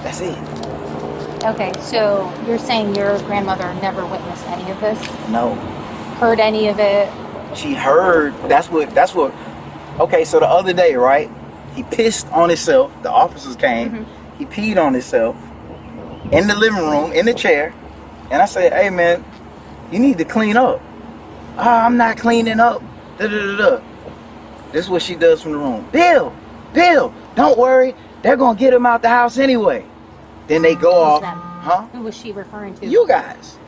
That's it. Okay, so you're saying your grandmother never witnessed any of this? No. Heard any of it? She heard. That's what. Okay, so the other day, right? He pissed on himself. The officers came. He peed on himself in the living room, in the chair. And I said, hey man, you need to clean up. I'm not cleaning up. This is what she does from the room. Bill, don't worry. They're going to get him out the house anyway. Then they go off. Them? Huh? Who was she referring to? You guys.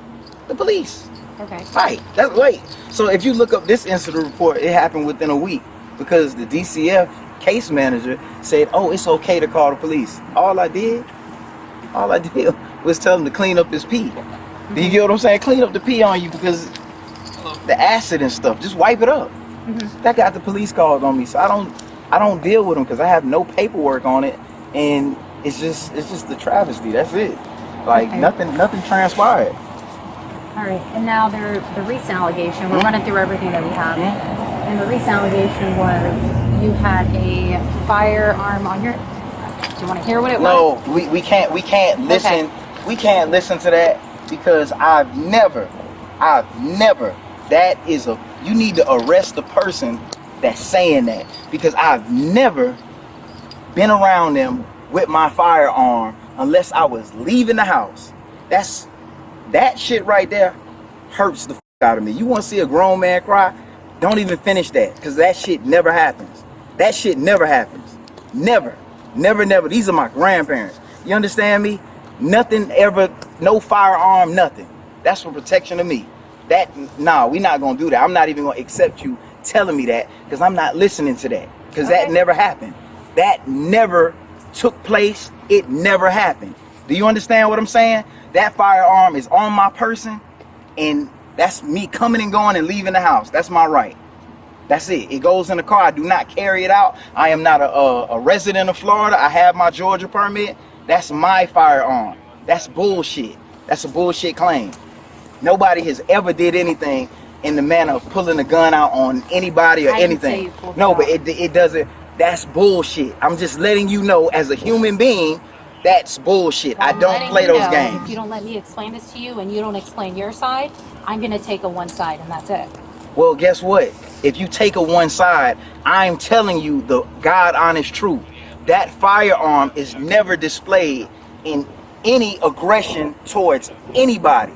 The police. Okay. Right. Wait. So if you look up this incident report, it happened within a week because the DCF case manager said, oh, it's okay to call the police. All I did was tell him to clean up his pee. Do you get what I'm saying? Clean up the pee on you because the acid and stuff. Just wipe it up. That got the police called on me. So I don't deal with them because I have no paperwork on it, and it's just the travesty. That's it. Like nothing transpired. All right, and now the recent allegation. We're running through everything that we have, and the recent allegation was you had a firearm on your. Do you want to hear what it was? No, we can't listen. Okay. We can't listen to that because I've never. That is you need to arrest the person that's saying that because I've never been around them with my firearm unless I was leaving the house. That shit right there hurts the out of me. You want to see a grown man cry? Don't even finish that because that shit never happens. That shit never happens. Never. These are my grandparents. You understand me? Nothing ever, no firearm, nothing. That's for protection of me. Nah, we're not gonna do that. I'm not even gonna accept you telling me that, because I'm not listening to that, because that never happened. That never took place. It never happened. Do you understand what I'm saying? That firearm is on my person, and that's me coming and going and leaving the house. That's my right. That's it. It goes in the car. I do not carry it out. I am not a resident of Florida. I have my Georgia permit. That's my firearm. That's bullshit. That's a bullshit claim. Nobody has ever did anything in the manner of pulling a gun out on anybody or anything. No, but it doesn't. That's bullshit. I'm just letting you know, as a human being, that's bullshit. I don't play those games. If you don't let me explain this to you and you don't explain your side, I'm going to take a one side and that's it. Well, guess what? If you take a one side, I'm telling you the God honest truth. That firearm is never displayed in any aggression towards anybody.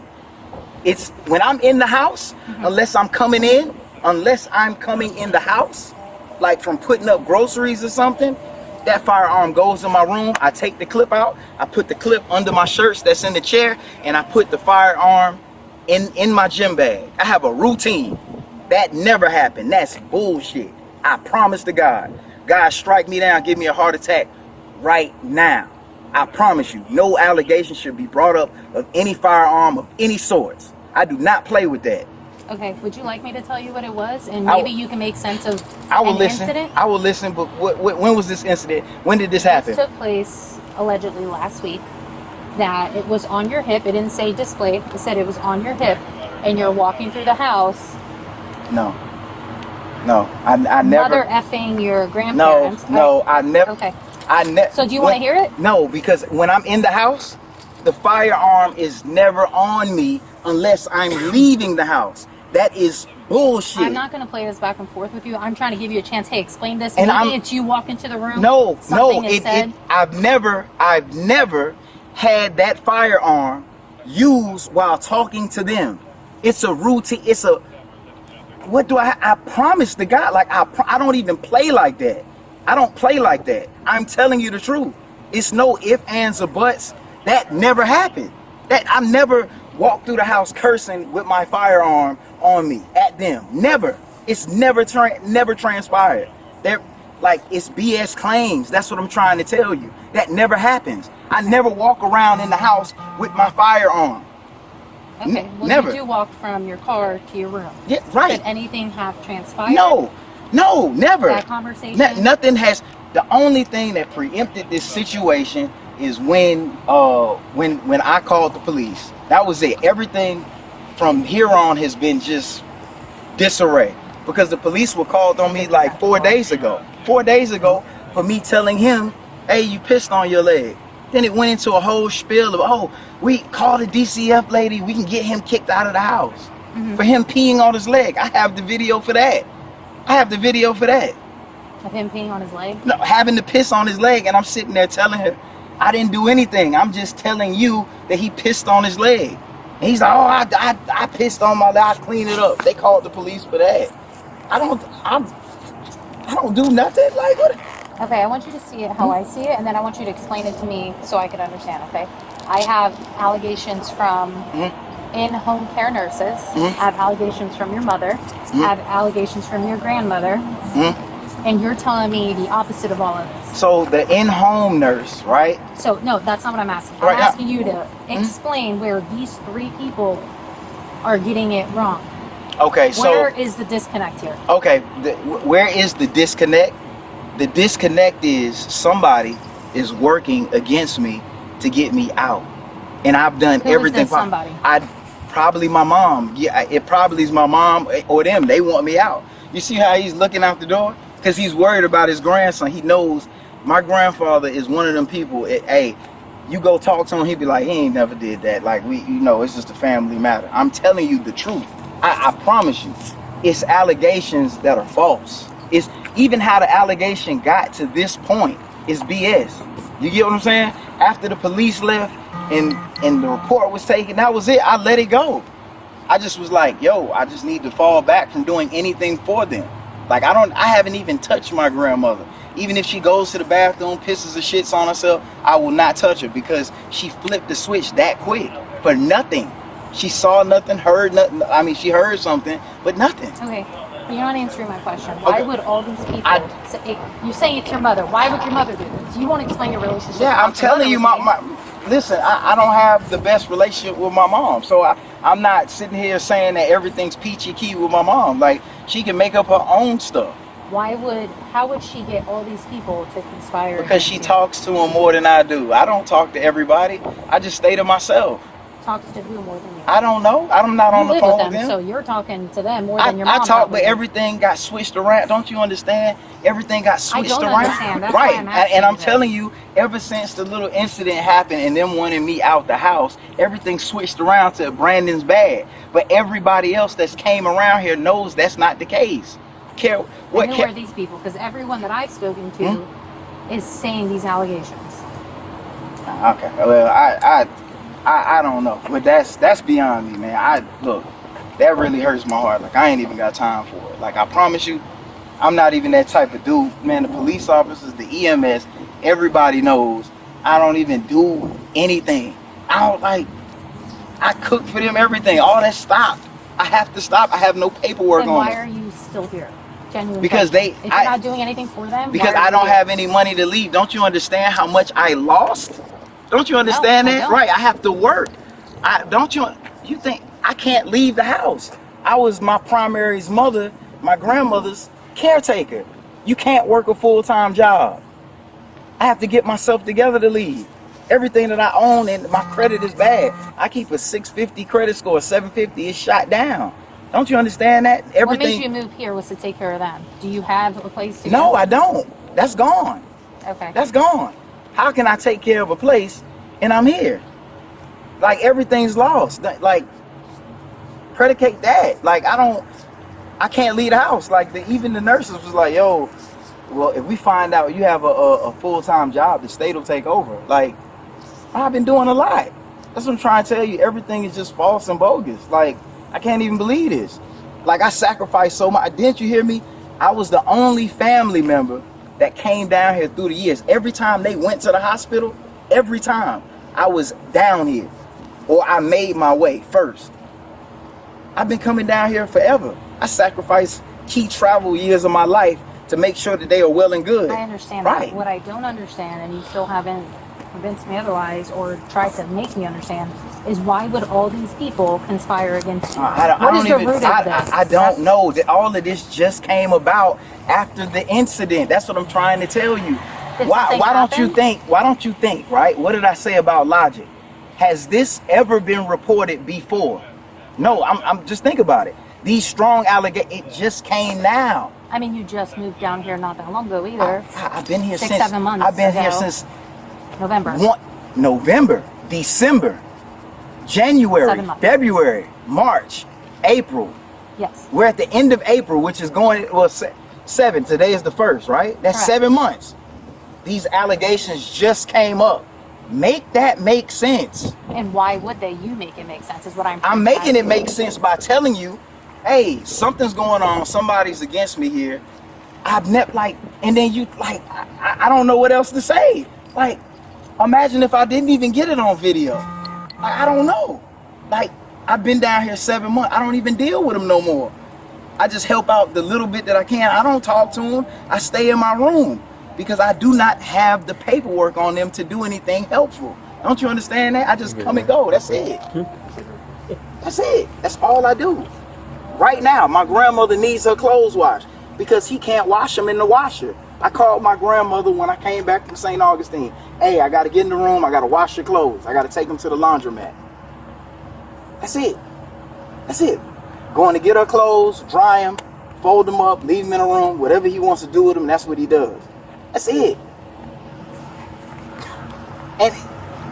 It's when I'm in the house, unless I'm coming in the house, like from putting up groceries or something, that firearm goes in my room. I take the clip out, I put the clip under my shirts that's in the chair, and I put the firearm in my gym bag. I have a routine. That never happened. That's bullshit. I promise to God. God, strike me down, give me a heart attack right now. I promise you, no allegation should be brought up of any firearm of any sorts. I do not play with that. Okay, would you like me to tell you what it was? And maybe you can make sense of incident? I will listen, but when was this incident? When did this happen? This took place allegedly last week. That it was on your hip. It didn't say displayed. It said it was on your hip. And you're walking through the house. No, I never. Mother effing your grandparents. No, I never. Okay. So do you want to hear it? No, because when I'm in the house, the firearm is never on me unless I'm leaving the house. That is bullshit. I'm not going to play this back and forth with you. I'm trying to give you a chance. Hey, explain this. And maybe it's you walk into the room. No. I've never had that firearm used while talking to them. It's a routine. I promise to God, like I don't even play like that. I don't play like that. I'm telling you the truth. It's no ifs, ands, or buts. That never happened. That I never walked through the house cursing with my firearm on me at them. Never. It's never transpired. They're like, it's BS claims. That's what I'm trying to tell you. That never happens. I never walk around in the house with my firearm. Okay, well, never. You do walk from your car to your room. Yeah, right. Did anything have transpired? No, never. That conversation? Nothing has. The only thing that preempted this situation is when I called the police. That was it. Everything from here on has been just disarray, because the police were called on me like 4 days ago. 4 days ago for me telling him, hey, you pissed on your leg. Then it went into a whole spiel of, oh, we called a DCF lady, we can get him kicked out of the house for him peeing on his leg. I have the video for that. Of him peeing on his leg? No, having to piss on his leg, and I'm sitting there telling her, I didn't do anything. I'm just telling you that he pissed on his leg. And he's like, oh, I pissed on my leg, I cleaned it up. They called the police for that. I don't do nothing like what. Okay, I want you to see it how I see it, and then I want you to explain it to me so I can understand, okay? I have allegations from in-home care nurses. I have allegations from your mother. I have allegations from your grandmother. And you're telling me the opposite of all of this. So the in-home nurse, right? So, no, that's not what I'm asking. I'm asking you to explain where these three people are getting it wrong. Okay, so... Where is the disconnect here? Okay, where is the disconnect? The disconnect is somebody is working against me to get me out. And I've done everything. Who is this somebody? Probably my mom. Yeah, it probably is my mom or them. They want me out. You see how he's looking out the door? Because he's worried about his grandson. He knows my grandfather is one of them people. Hey, you go talk to him, he'd be like, he ain't never did that. Like, it's just a family matter. I'm telling you the truth. I promise you. It's allegations that are false. It's even how the allegation got to this point is BS. You get what I'm saying? After the police left and the report was taken, that was it. I let it go. I just was like, yo, I just need to fall back from doing anything for them. Like, I haven't even touched my grandmother. Even if she goes to the bathroom, pisses or shits on herself, I will not touch her because she flipped the switch that quick for nothing. She saw nothing, heard nothing. I mean, she heard something, but nothing. Okay. You're not answering my question. Why would all these people say, you say it's your mother? Why would your mother do this? You won't explain your relationship. Yeah, I'm telling you, listen, I don't have the best relationship with my mom, so I'm not sitting here saying that everything's peachy key with my mom. Like, she can make up her own stuff. How would she get all these people to conspire? Because she talks to them more than I do. I don't talk to everybody. I just stay to myself. Talks to who more than you? I don't know. I'm not on the phone with them. So you're talking to them more than your mom. I talk, but everything got switched around. Don't you understand? Everything got switched around. I don't understand. That's right. Why I'm asking and I'm this. telling you, ever since the little incident happened and them wanting me out the house, everything switched around to Brandon's bad. But everybody else that's came around here knows that's not the case. I know where these people, because everyone that I've spoken to is saying these allegations. Okay. Well, I don't know, but that's beyond me, man. Look, that really hurts my heart. Like, I ain't even got time for it. Like, I promise you, I'm not even that type of dude, man. The police officers, the EMS, everybody knows I don't even do anything. I cook for them, everything. All that stopped. I have to stop. I have no paperwork on it. Why are you still here? Genuine because question. If you're not doing anything for them, because I don't have any money to leave. Don't you understand how much I lost? Don't you understand that? Right, I have to work. You think I can't leave the house? I was my primary's mother, my grandmother's caretaker. You can't work a full-time job. I have to get myself together to leave. Everything that I own and my credit is bad. I keep a 650 credit score, 750 is shot down. Don't you understand that? Everything. What made you move here was to take care of them. Do you have a place to go? No, I don't. That's gone. Okay. That's gone. How can I take care of a place and I'm here? Like, everything's lost. Like, predicate that. Like, I can't leave the house. Like, even the nurses was like, yo, well, if we find out you have a full-time job, the state will take over. Like, I've been doing a lot. That's what I'm trying to tell you. Everything is just false and bogus. Like, I can't even believe this. Like, I sacrificed so much. Didn't you hear me? I was the only family member that came down here through the years. Every time they went to the hospital, every time I was down here, or I made my way first. I've been coming down here forever. I sacrificed key travel years of my life to make sure that they are well and good. I understand right. that. What I don't understand, and you still haven't convinced me otherwise or tried to make me understand, is why would all these people conspire against you? What is the root of this? I don't know. That all of this just came about after the incident. That's what I'm trying to tell you. Why don't you think, right? What did I say about logic? Has this ever been reported before? No, I'm just think about it. These strong allegations, it just came now. I mean, you just moved down here not that long ago either. I've been here 6-7 months. I've been here since November. November, December, January, February, March, April. Yes. We're at the end of April, which is going, well, 7. Today is the 1st, right? That's correct. 7 months. These allegations just came up. Make that make sense. And why would they? You make it make sense is what I'm making it make sense by telling you, hey, something's going on. Somebody's against me here. I've never, like, and then you, like, I don't know what else to say. Like, imagine if I didn't even get it on video. Like, I don't know. Like, I've been down here 7 months. I don't even deal with them no more. I just help out the little bit that I can. I don't talk to them. I stay in my room because I do not have the paperwork on them to do anything helpful. Don't you understand that? I just come and go. That's it. That's it. That's all I do. Right now, my grandmother needs her clothes washed because he can't wash them in the washer. I called my grandmother when I came back from St. Augustine. Hey, I got to get in the room. I got to wash your clothes. I got to take them to the laundromat. That's it. That's it. Going to get her clothes, dry them, fold them up, leave them in a room. Whatever he wants to do with them, that's what he does. That's it.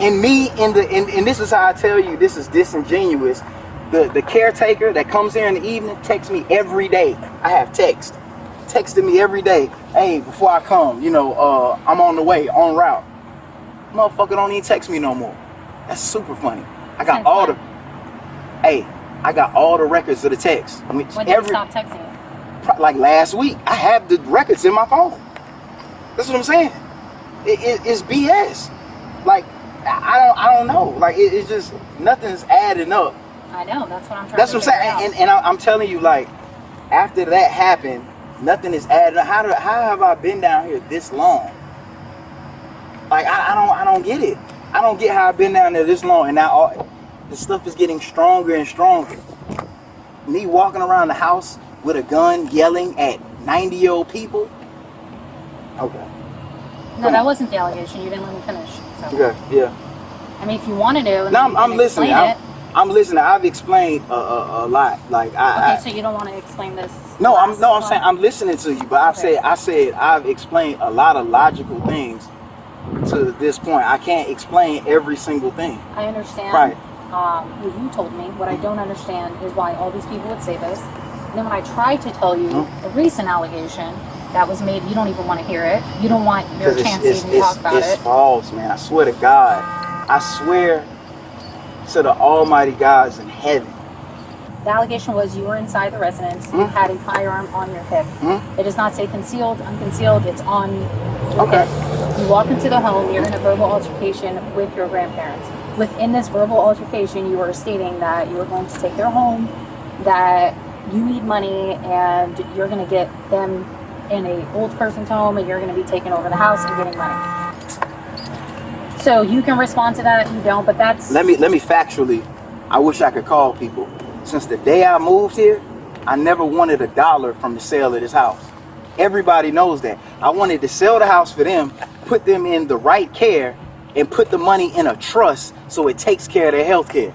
And this is how I tell you this is disingenuous. The caretaker that comes here in the evening texts me every day. I have text. Texting me every day. Hey, before I come, I'm on the way, en route. Motherfucker don't even text me no more. That's super funny. I got all the records of the text. I mean, when did you stop texting you? Like last week. I have the records in my phone. That's what I'm saying. It's BS. Like, I don't know. Like, it's just, nothing's adding up I know. That's what I'm trying. That's what I'm saying. And I'm telling you, like, after that happened, nothing is added. How have I been down here this long? Like, I don't get it. I don't get how I've been down there this long, and now the stuff is getting stronger and stronger. Me walking around the house with a gun, yelling at 90-year-old people. Okay. No, that wasn't the allegation. You didn't let me finish. So. Okay. Yeah. I mean, if you want to do, no, I'm listening. I'm listening. I've explained a lot. Like okay, so you don't want to explain this? No, I'm saying I'm listening to you, but I said I've explained a lot of logical things to this point. I can't explain every single thing. I understand. Right. What you told me. What I don't understand is why all these people would say this. And then when I tried to tell you a recent allegation that was made, you don't even want to hear it. You don't want your chance to even talk about it. It's false, man. I swear to God. I swear to the Almighty God's in heaven. The allegation was you were inside the residence. You had a firearm on your hip. It does not say concealed, unconcealed. It's on your hip. You walk into the home. You're in a verbal altercation with your grandparents. Within this verbal altercation, you were stating that you were going to take their home, that you need money, and you're going to get them in a old person's home, and you're going to be taking over the house and getting money. So you can respond to that if you don't, but that's... Let me factually, I wish I could call people. Since the day I moved here, I never wanted $1 from the sale of this house. Everybody knows that. I wanted to sell the house for them, put them in the right care, and put the money in a trust so it takes care of their health care.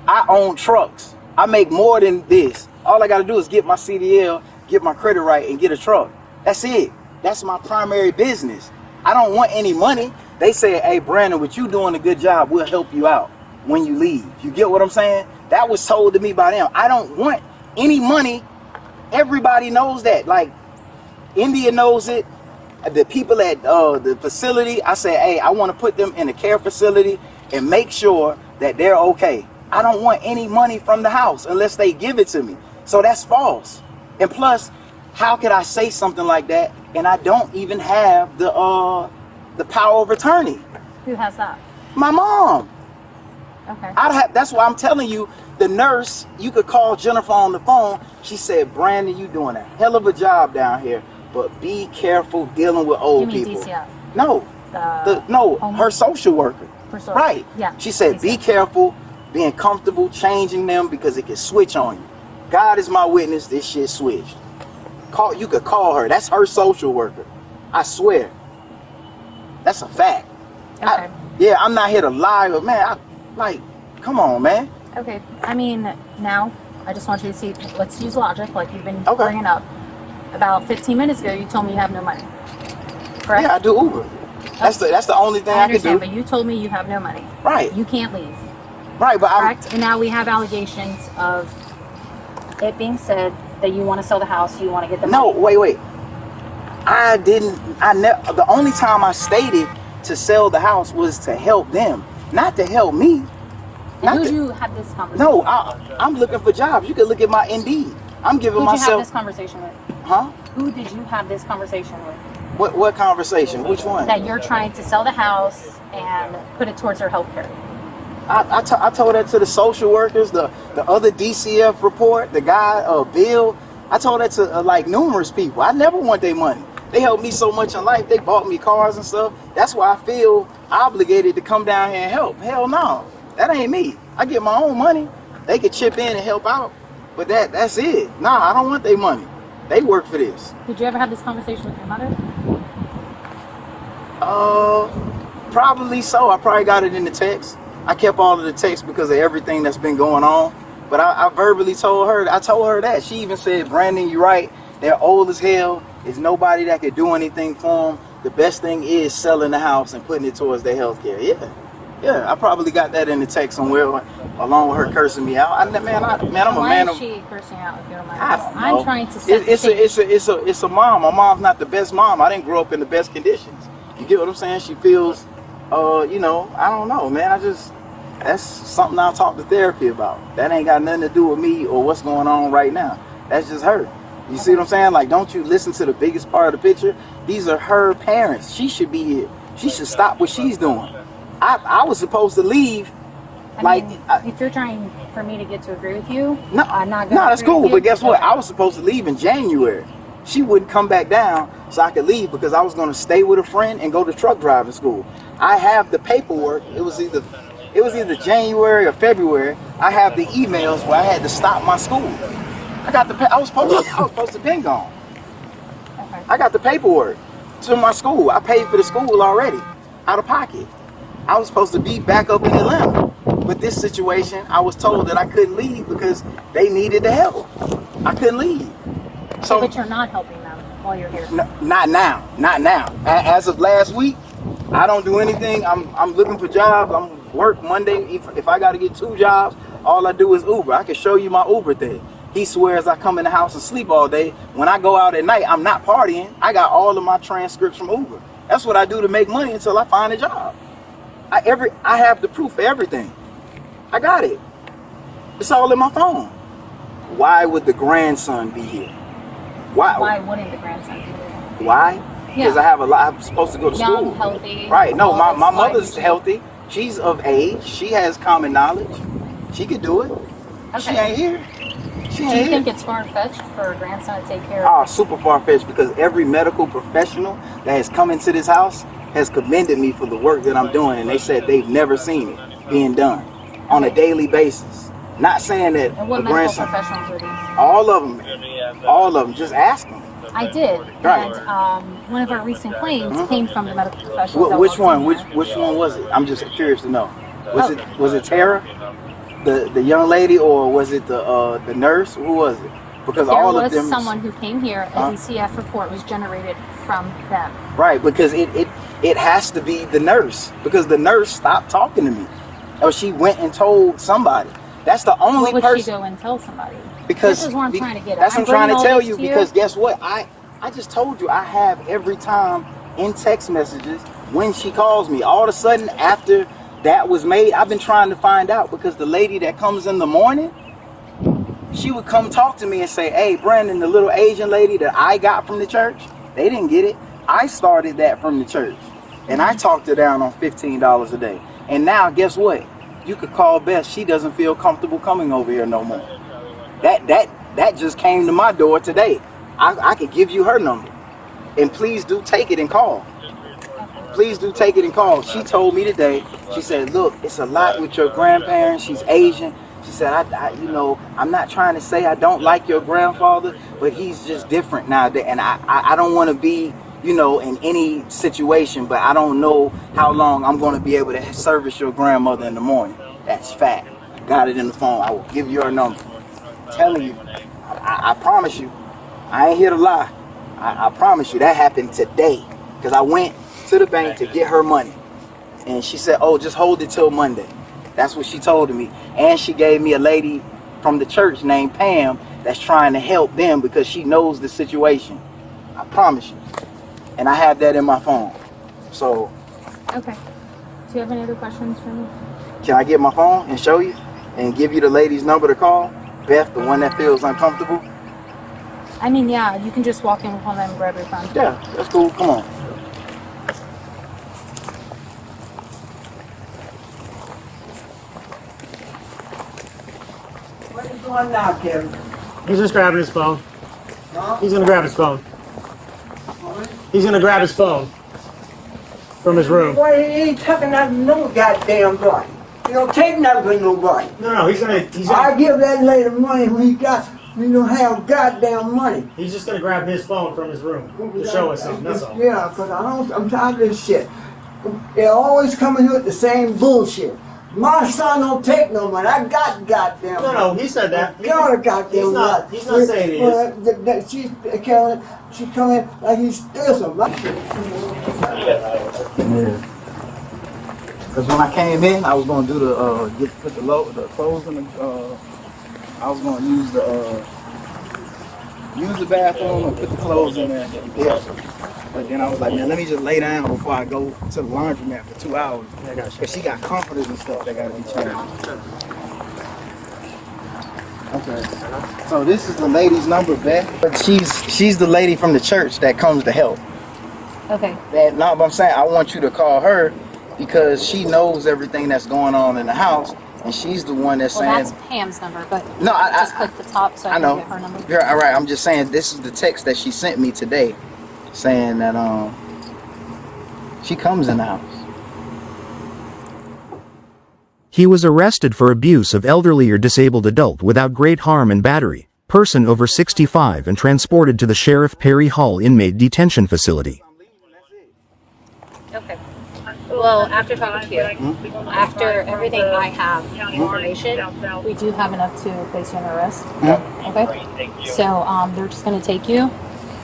I own trucks. I make more than this. All I got to do is get my CDL, get my credit right, and get a truck. That's it. That's my primary business. I don't want any money. They say, hey, Brandon, what you doing a good job. We'll help you out when you leave. You get what I'm saying? That was told to me by them. I don't want any money. Everybody knows that. Like, India knows it. The people at the facility, I say, hey, I want to put them in a care facility and make sure that they're okay. I don't want any money from the house unless they give it to me. So that's false. And plus, how could I say something like that and I don't even have the power of attorney? Who has that? My mom. Okay. That's why I'm telling you, the nurse, you could call Jennifer on the phone. She said, Brandon, you doing a hell of a job down here, but be careful dealing with old people. You mean DCF? No, her social worker. Right. Yeah. She said, be careful being comfortable changing them because it can switch on you. God is my witness, this shit switched. You could call her. That's her social worker. I swear. That's a fact. Okay. I'm not here to lie, but man, come on, man. Okay. I mean, now I just want you to see. Let's use logic, like you've been bringing up. About 15 minutes ago, you told me you have no money. Correct? Yeah, I do Uber. That's the only thing I can do. But you told me you have no money. Right. You can't leave. Right, but correct. And now we have allegations of it being said that you want to sell the house, you want to get the money. No, wait. The only time I stated to sell the house was to help them, not to help me. And who did you have this conversation No, with? I'm looking for jobs. You can look at my Indeed. I'm giving Who did myself... you have this conversation with? Huh? Who did you have this conversation with? What conversation? Which one? That you're trying to sell the house and put it towards her health care. I told that to the social workers, the other DCF report, the guy, Bill. I told that to like numerous people. I never want their money. They helped me so much in life. They bought me cars and stuff. That's why I feel obligated to come down here and help. Hell no. That ain't me. I get my own money. They could chip in and help out. But that's it. Nah, I don't want their money. They work for this. Did you ever have this conversation with your mother? Probably so. I probably got it in the text. I kept all of the text because of everything that's been going on. But I verbally told her, that. She even said, Brandon, you're right. They're old as hell. There's nobody that could do anything for them. The best thing is selling the house and putting it towards their health care. Yeah, I probably got that in the text somewhere along with her cursing me out. I'm a man of... Why is she cursing out if you don't mind? I'm trying to set it's a mom. My mom's not the best mom. I didn't grow up in the best conditions. You get what I'm saying? She feels, I don't know, man. That's something I'll talk to therapy about. That ain't got nothing to do with me or what's going on right now. That's just her. You see what I'm saying? Like, don't you listen to the biggest part of the picture? These are her parents. She should be here. She should stop what she's doing. I was supposed to leave If you're trying for me to get to agree with you, no, I'm not no, gonna. that's cool. But guess what? I was supposed to leave in January. She wouldn't come back down so I could leave because I was going to stay with a friend and go to truck driving school. I have the paperwork. It was either January or February. I have the emails where I had to stop my school. I was supposed to been gone. Okay. I got the paperwork to my school. I paid for the school already, out of pocket. I was supposed to be back up in Atlanta. But this situation, I was told that I couldn't leave because they needed the help. I couldn't leave. So, but you're not helping them while you're here. Not now. As of last week, I don't do anything. I'm looking for jobs. I'm work Monday. If I got to get 2 jobs, all I do is Uber. I can show you my Uber thing. He swears I come in the house and sleep all day. When I go out at night, I'm not partying. I got all of my transcripts from Uber. That's what I do to make money until I find a job. I have the proof for everything. I got it. It's all in my phone. Why would the grandson be here? Why wouldn't the grandson be here? Why? Because I'm supposed to go to school. Young, healthy. Right. No, my mother's healthy. She's of age. She has common knowledge. She could do it. Okay. She ain't here. Do you think it's far-fetched for a grandson to take care of? Super far-fetched, because every medical professional that has come into this house has commended me for the work that I'm doing, and they said they've never seen it being done on a daily basis. Not saying that and what medical professionals are these? All of them. Just ask them. I did. Right. And one of our recent claims came from the medical professionals. Which one? Which one was it? I'm just curious to know. Was it Tara, the young lady, or was it the nurse? Who was it? Because all of them. There was someone who came here. A DCF report was generated from them. Right, because it has to be the nurse, because the nurse stopped talking to me, or she went and told somebody. That's the only person. Why would she go and tell somebody? Because this is what I'm trying to get at. That's what I'm trying to tell you. Because guess what? I just told you I have every time in text messages when she calls me. All of a sudden, after that was made, I've been trying to find out, because the lady that comes in the morning, she would come talk to me and say, "Hey, Brandon, the little Asian lady that I got from the church, they didn't get it. I started that from the church, and I talked her down on $15 a day. And now, guess what? You could call Beth. She doesn't feel comfortable coming over here no more. That just came to my door today. I could give you her number, and please do take it and call. Please do take it and call. She told me today. She said, "Look, it's a lot with your grandparents. She's Asian." She said, I'm not trying to say I don't like your grandfather, but he's just different nowadays. And I don't want to be, in any situation, but I don't know how long I'm going to be able to service your grandmother in the morning. That's fact. Got it in the phone. I will give you her number. I'm telling you, I promise you, I ain't here to lie. I promise you that happened today, because I went to the bank to get her money. And she said, "Oh, just hold it till Monday." That's what she told me. And she gave me a lady from the church named Pam that's trying to help them because she knows the situation. I promise you. And I have that in my phone. So. Okay. Do you have any other questions for me? Can I get my phone and show you? And give you the lady's number to call? Beth, the one that feels uncomfortable? I mean, yeah, you can just walk in with one of them and grab your phone. Yeah, that's cool. Come on. What are you doing now, Kevin? He's just grabbing his phone. Huh? He's gonna grab his phone. He's gonna grab his phone from his room. Boy, he ain't taking nothing from no goddamn body. He don't take nothing from nobody. No, he's gonna. I give that lady money when he don't have goddamn money. He's just gonna grab his phone from his room to show us something. That's all. Yeah, because I'm tired of this shit. They're always coming here with the same bullshit. My son don't take no money. I got goddamn money. No, he said that. Got a goddamn money. He's not saying he is. She coming like he's still something. Because when I came in, I was going to do put the clothes in the. I was going to use the bathroom and put the clothes in there. Yeah. But then I was like, man, let me just lay down before I go to the laundromat for 2 hours. Because she got comforters and stuff that got to be changed. Okay. So this is the lady's number, Beth. But she's the lady from the church that comes to help. Okay. But I'm saying I want you to call her because she knows everything that's going on in the house, and she's the one that's Well, saying. that's Pam's number, but No, just click the top so I I can know. get her number. You're all right. I'm just saying this is the text that she sent me today, saying that she comes in the house. He was arrested for abuse of elderly or disabled adult without great harm and battery, person over 65, and transported to the Sheriff Perry Hall inmate detention facility. Okay. Well, after talking to you, after everything I have information, we do have enough to place you under arrest. Okay. So they're just gonna take you. I'm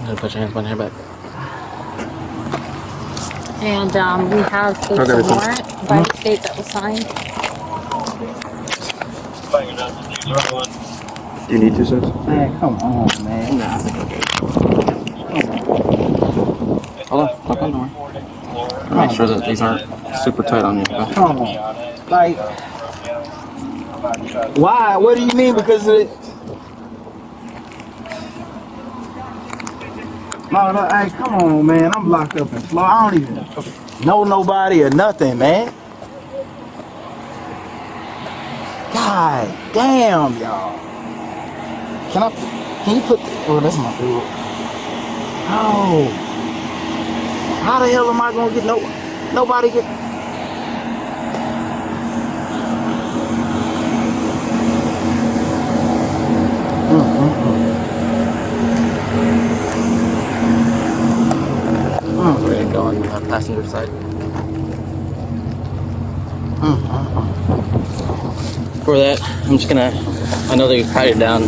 gonna put your hands behind your back. And we have a warrant by the state that was signed. Do you need 2 cents? Man, come on, man. Nah, I think I'm good. Hold on, don't worry. Make sure that these aren't super tight on you. Okay? Come on. Like, why? What do you mean? Because it. No, hey, come on, man. I'm locked up in Florida. I don't even know nobody or nothing, man. God damn, y'all. Can you put, oh, that's my dude. Oh. How the hell am I gonna get nobody get, We're gonna go on the passenger side. For that, I'm just gonna, I know that you patted down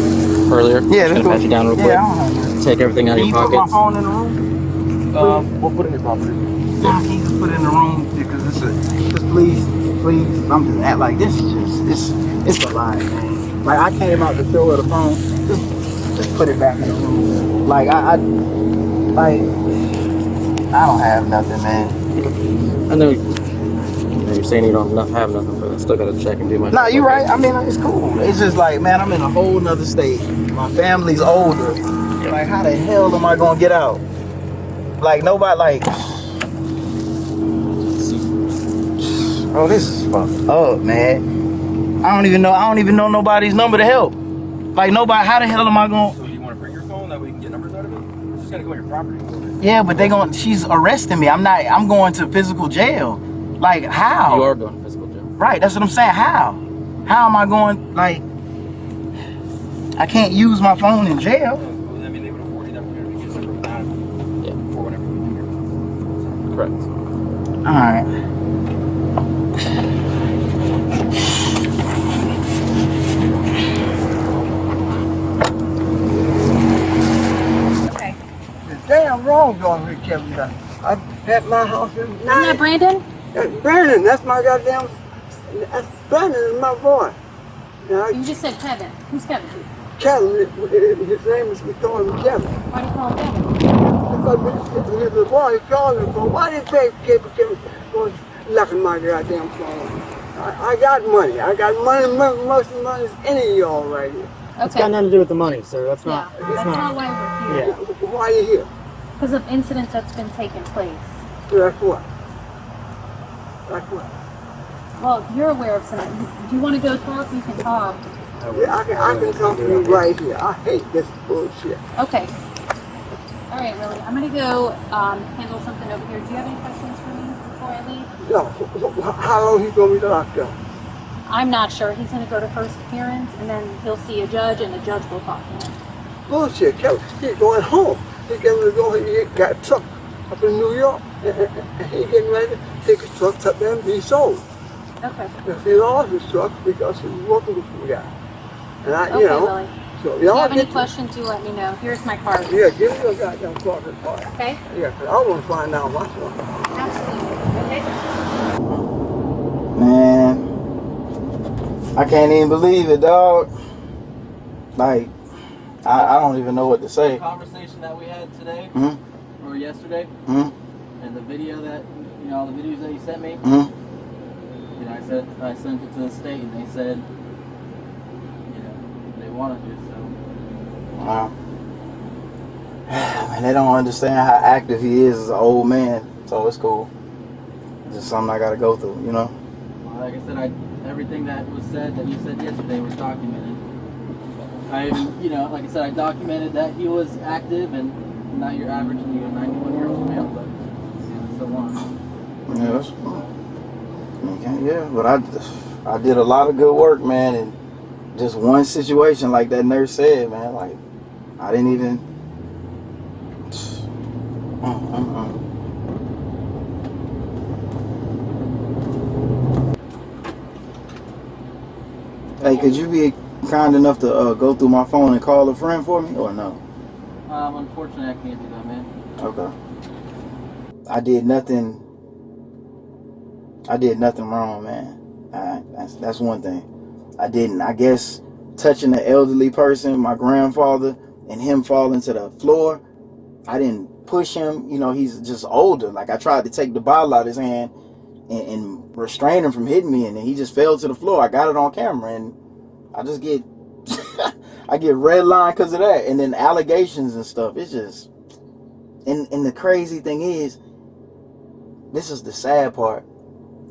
earlier. Yeah, I'm just gonna pat you down real quick. Yeah, take everything out of your Can you put my pockets. phone in the room? We'll put it in your property. Nah, can you just put it in the room? Because just please, I'm just act like this is just, it's a lie, man. Like, I came out to show her the phone, just put it back in the room. Like, I don't have nothing, man. I know you're saying you don't have nothing, but I still gotta check and do my. Nah, you're right. I mean, it's cool. It's just like, man, I'm in a whole nother state. My family's older. Like, how the hell am I gonna get out? Like, nobody, like, oh, this is fucked up, man. I don't even know nobody's number to help. Like, nobody, how the hell am I gonna? So you want to bring your phone that we can get numbers out of it? It's just gonna go on your property. Yeah, but she's arresting me. I'm going to physical jail. Like, how? You are going to physical jail. Right, that's what I'm saying. How? How am I going, like, I can't use my phone in jail. Well, I mean, they would afford you that we're gonna get number without it. Yeah. For whatever we do here. Correct. Alright. Okay. It's damn wrong going with Kevin. I at my house every Isn't night. that Brandon? That's Brandon. That's my goddamn. That's Brandon is my boy. Now, You just said Kevin. Who's Kevin? Kevin, his name is, we call him Kevin. Why do you call him Kevin? Because when he was a boy, he called me for, why did they Kevin was locking my goddamn phone? I got money. I got money, most of the money is any of y'all right here. It's got nothing to do with the money, sir. That's Yeah, not. that's not why we're here. Yeah. Why are you here? Because of incidents that's been taking place. Like what? Like what? Well, you're aware of some. If you want to go talk, you can talk. Yeah, I can talk to you right here. I hate this bullshit. Okay. All right, Willie. I'm going to go handle something over here. Do you have any questions for me before I leave? No, how long he gonna be locked up? I'm not sure. He's going to go to first appearance, and then he'll see a judge, and the judge will talk to him. Bullshit, Kevin. He's going home. He's getting ready to go. He got a truck up in New York, and he's getting ready to take his truck up there and be sold. Okay. If he lost his truck because he was working with the guy. And I, Okay, you know, Willie. so If you y'all have any get questions, you let me know. Here's my card. yeah, give me your goddamn card. Okay? Yeah, 'cause I want to find out what's wrong. Absolutely. Okay. Man, I can't even believe it, dog. Like, I don't even know what to The say. conversation that we had today or yesterday, Mm-hmm. and the video that all the videos that you sent me. Mm-hmm. I sent it to the state, and they said, they wanted you. So. Wow. Man, they don't understand how active he is as an old man, so it's cool. It's just something I gotta go through, you know. Well, Like I said, everything that was said that you said yesterday was documented. Like I said, I documented that he was active and not your average 91-year-old male, but so on. Yeah, but I did a lot of good work, man, and just one situation like that nurse said, man, like I didn't even. Hey, could you be kind enough to go through my phone and call a friend for me, or no? Unfortunately, I can't do that, man. Okay. I did nothing wrong, man. That's one thing. I didn't. I guess touching an elderly person, my grandfather, and him falling to the floor, I didn't push him. He's just older. Like, I tried to take the bottle out of his hand and restrain him from hitting me, and then he just fell to the floor. I got it on camera, and I just get I get redlined because of that, and then allegations and stuff. It's just, and the crazy thing is, this is the sad part,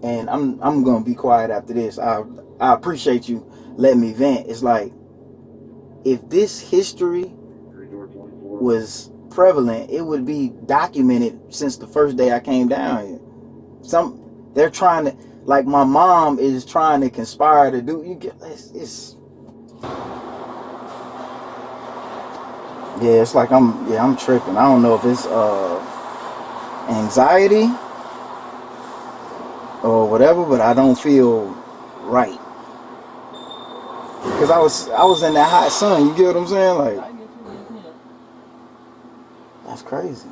and I'm gonna be quiet after this. I appreciate you letting me vent. It's like, if this history was prevalent, it would be documented since the first day I came down here. They're trying to, like, my mom is trying to conspire to do. It's like I'm tripping. I don't know if it's anxiety or whatever, but I don't feel right. Because I was in that hot sun. You get what I'm saying? Like, that's crazy.